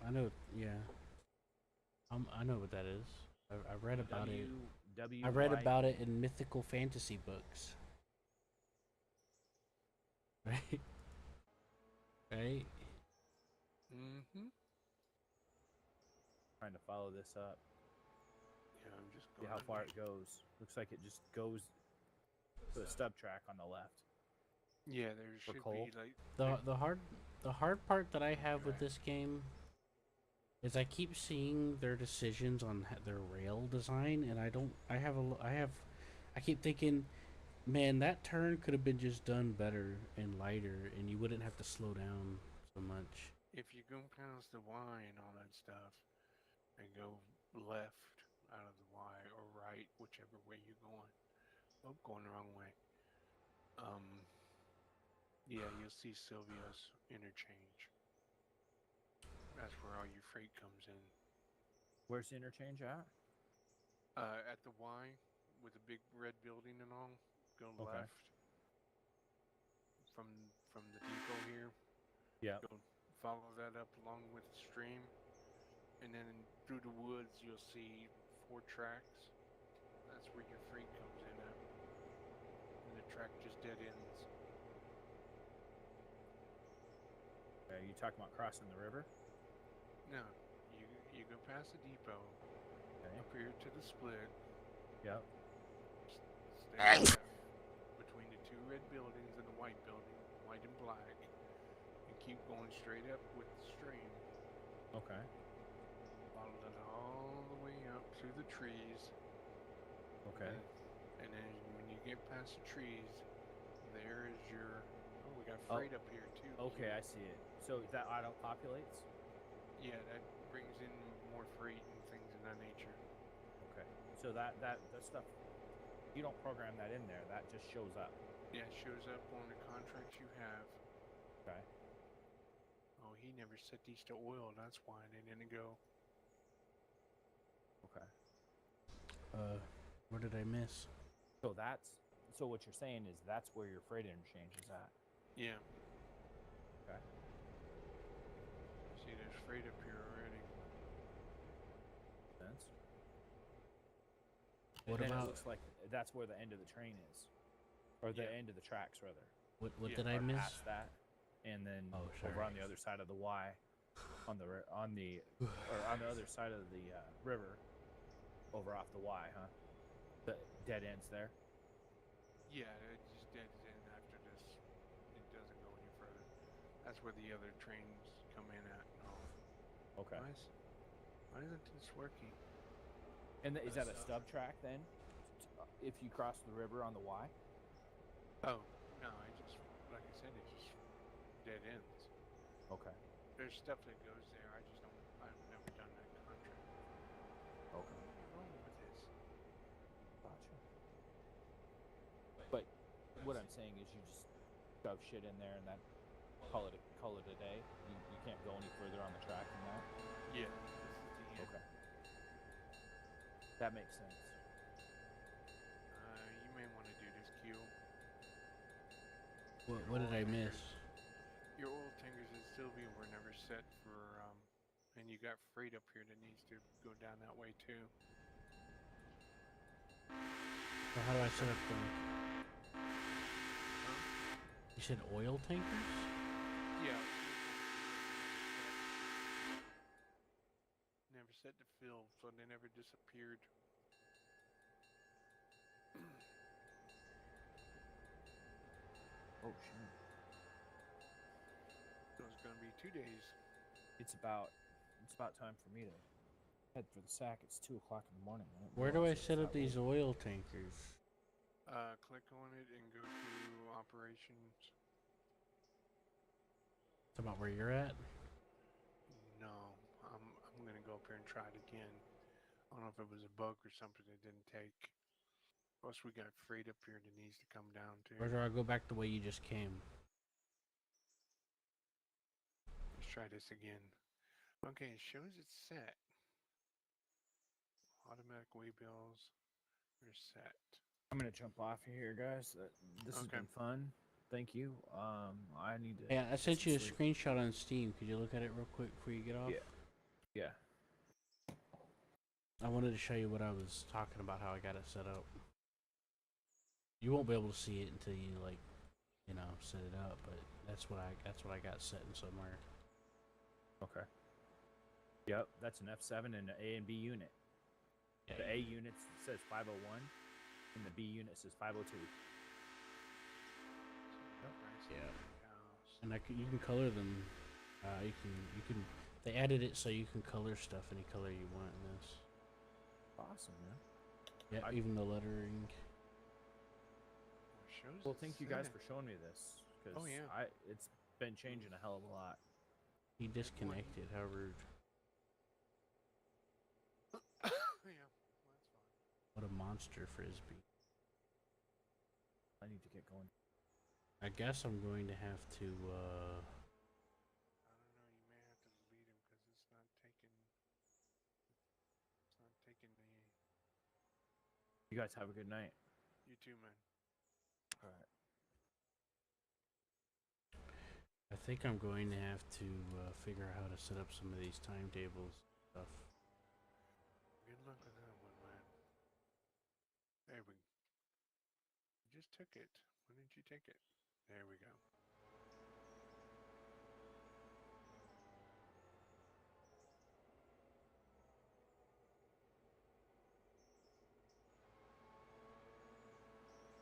A: I know. Yeah, I know what that is. I read about it. I read about it in mythical fantasy books. Right. Right.
B: Mm-hmm.
C: Trying to follow this up.
B: Yeah, I'm just
C: See
B: going.
C: how far it goes. Looks like it just goes to a stub track on the left.
B: Yeah, there
C: For
B: should
C: coal?
B: be like
A: The hard part that I have with this game is I keep seeing their decisions on their rail design, and I keep thinking, Man, that turn could have been just done better and lighter, and you wouldn't have to slow down so much.
B: If you go past the Y and all that stuff, and go left out of the Y or right, whichever way you're going. Oh, going the wrong way. Um, yeah, you'll see Sylvia's interchange. That's where all your freight comes in.
C: Where's the interchange at?
B: At the Y with the big red building and all, go
C: Okay.
B: left from the depot here.
C: Yeah.
B: Go follow that up along with the stream, and then through the woods you'll see 4 tracks. That's where your freight comes in at, and the track just dead ends.
C: Are you talking about crossing the river?
B: No, you go past the depot,
C: Okay.
B: up here to the split.
C: Yep.
B: Stay left between the 2 red buildings and the white building, white and black, and keep going straight up with the stream.
C: Okay.
B: Follow it all the way up through the trees.
C: Okay.
B: And then when you get past the trees, there is your. Oh, we got
C: Oh.
B: freight up here too.
C: Okay, I see it. So that auto populates?
B: Yeah, that brings in more freight and things of that nature.
C: Okay. So that stuff, you don't program that in there. That just shows up.
B: Yeah, it shows up on the contracts you have.
C: Okay.
B: Oh, he never set these to oil. That's why they didn't go.
C: Okay.
A: What did I miss?
C: So what you're saying is that's where your freight interchange is at.
B: Yeah.
C: Okay.
B: See, there's freight up here already.
C: Sense.
A: What
C: And then
A: about
C: it looks like that's where the end of the train is, or the
B: Yeah.
C: end of the tracks rather.
A: what
B: Yeah,
A: did I
C: Or
A: miss?
C: past that, and then
A: Oh,
C: over
A: sorry.
C: on the other side of the Y, on the other side of the river, over off the Y, huh? The dead ends there.
B: Yeah, it just dead end after this. It doesn't go any further. That's where the other trains come in at. Oh,
C: Okay.
B: why isn't this working?
C: And is that a stub track then? If you cross the river on the Y?
B: Oh, no, like I said, it's just dead ends.
C: Okay.
B: There's stuff that goes there. I've never done that contract.
C: Okay.
B: What's wrong with this?
C: Gotcha. But what I'm saying is you just shove shit in there and that call it a day. You can't go any further on the track than that.
B: Yeah, this is the end.
C: Okay. That makes sense.
B: You may want to do this, Q.
A: What did I miss?
B: Your oil tankers in Sylvia were never set for, and you got freight up here that needs to go down that way too.
A: So how do I set up the? You said oil tankers?
B: Yeah. Never set to fill, so they never disappeared.
C: Oh shit.
B: So it's gonna be 2 days.
C: It's about time for me to head for the sack. It's 2:00 in the morning.
A: Where do I set up these oil tankers?
B: Click on it and go to operations.
A: Talking about where you're at?
B: No, I'm gonna go up here and try it again. I don't know if it was a bug or something that didn't take. Plus, we got freight up here that needs to come down too.
A: Or do I go back the way you just came?
B: Let's try this again. Okay, it shows it's set. Automatic waybills are set.
C: I'm gonna jump off of here, guys. This has
B: Okay.
C: been fun. Thank you. I need to.
A: Yeah, I
C: get
A: sent
C: some
A: you a
C: sleep.
A: screenshot on Steam. Could you look at it real quick before you get off?
C: Yeah. Yeah.
A: I wanted to show you what I was talking about, how I got it set up. You won't be able to see it until you set it up, but that's what I got set in somewhere.
C: Okay. Yep, that's an F7 and an A and B unit.
A: Yeah,
C: The A unit says 501, and the B unit says 502.
A: Yeah. And you can color them. You can. They added it so you can color stuff any color you want in this.
C: Awesome, man.
A: Yeah, even the lettering.
B: shows.
C: Well,
B: it
C: thank you guys
B: said.
C: for showing me this because
B: Oh, yeah.
C: it's been changing a hell of a lot.
A: He disconnected. How rude.
B: Yeah, that's fine.
A: What a monster frisbee.
C: I need to get going.
A: I guess I'm going to have to.
B: I don't know. You may have to delete him because it's not taking. It's not taking the.
C: You guys have a good night.
B: You too, man.
C: All right.
A: I think I'm going to have to figure out how to set up some of these timetables stuff.
B: Good luck with that one, man. There we. You just took it. When did you take it? There we go.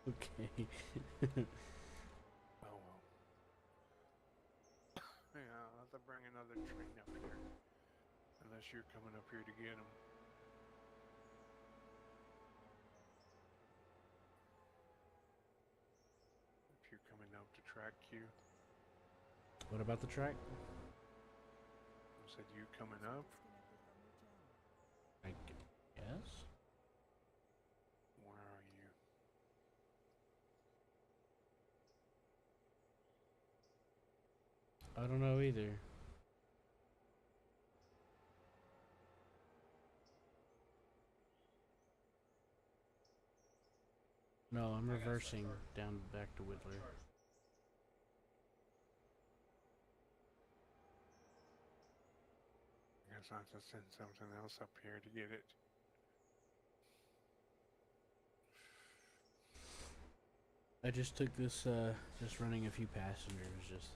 A: Okay.
B: Oh well. Yeah, I'll have to bring another train up here. Unless you're coming up here to get them. If you're coming out to track you.
A: What about the track?
B: I said you coming up?
A: I guess.
B: Where are you?
A: I don't know either. No, I'm reversing down back to Whittler.
B: I guess I'll have to send something else up here to get it.
A: I just took this, just running a few passengers, just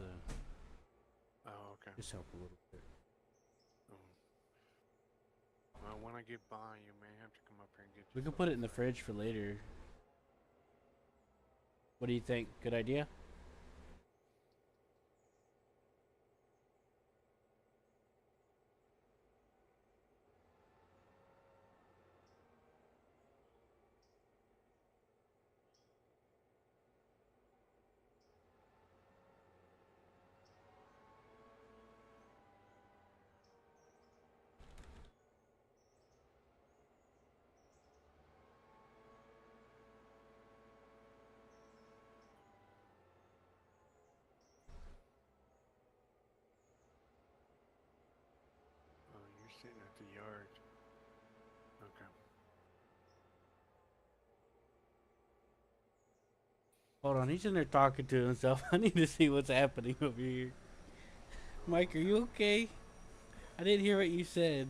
B: Oh, okay.
A: just help a little bit.
B: Oh. Well, when I get by, you may have to come up here and get.
A: We could put it in the fridge for later. What do you think? Good idea?
B: Oh, you're sitting at the yard. Okay.
A: Hold on, he's in there talking to himself. I need to see what's happening over here. Mike, are you okay? I didn't hear what you said.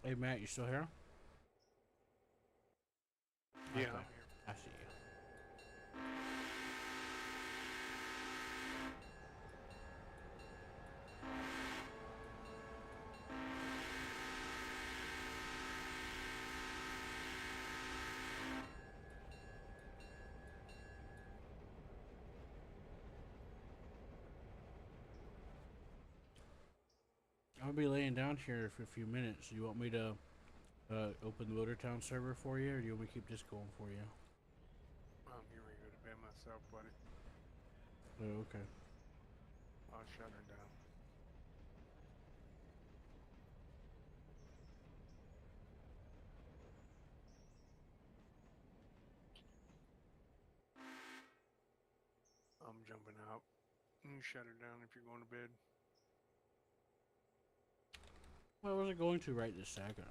A: Hey Matt, you still here?
B: Yeah,
A: Okay.
B: I'm here.
A: I see you. I'll be laying down here for a few minutes. Do you want me to open the Motortown server for you, or do you want me to keep this going for you?
B: I'm getting ready to go to bed myself, buddy.
A: Oh, okay.
B: I'll shut her down. I'm jumping out. You shut her down if you're going to bed.
A: Well, I wasn't going to right this second.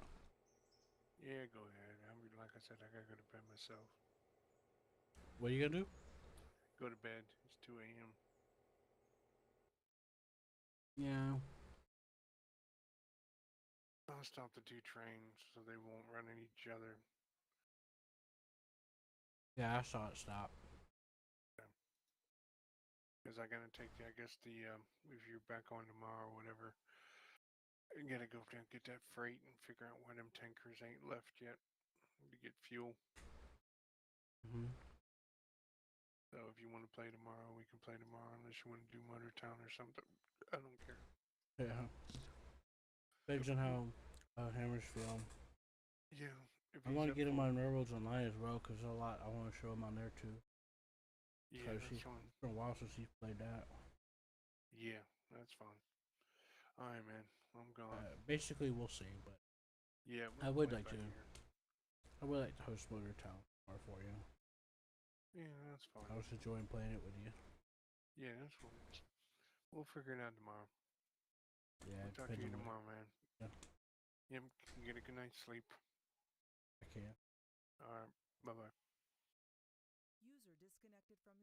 B: Yeah, go ahead. Like I said, I gotta go to bed myself.
A: What are you gonna do?
B: Go to bed. It's 2 a.m.
A: Yeah.
B: I'll stop the 2 trains so they won't run at each other.
A: Yeah, I saw it stop.
B: Because I gotta take the, I guess the, if you're back on tomorrow or whatever, I gotta go down and get that freight and figure out why them tankers ain't left yet to get fuel.
A: Hmm.
B: So if you want to play tomorrow, we can play tomorrow. Unless you want to do Motortown or something, I don't care.
A: Yeah. Depends on how Hammers feel.
B: Yeah, if
A: I
B: he's
A: want to
B: up
A: get him
B: for
A: on
B: it.
A: Railroads Online as well, because there's a lot I want to show him on there too.
B: Yeah,
A: Because
B: that's
A: he's
B: fine.
A: it's been a while since he's played that.
B: Yeah, that's fine. All right, man. I'm gone.
A: Basically, we'll see, but
B: Yeah,
A: I
B: we'll
A: would
B: play
A: like
B: by
A: to.
B: ear.
A: I would like to host Motortown more for you.
B: Yeah, that's fine.
A: I was enjoying playing it with you.
B: Yeah, that's fine. We'll figure it out tomorrow.
A: Yeah,
B: We'll talk to
A: depending
B: you
A: on what.
B: tomorrow, man.
A: Yeah,
B: Yeah, get a good night's sleep.
A: I can.
B: All right. Bye bye.
D: User disconnected from your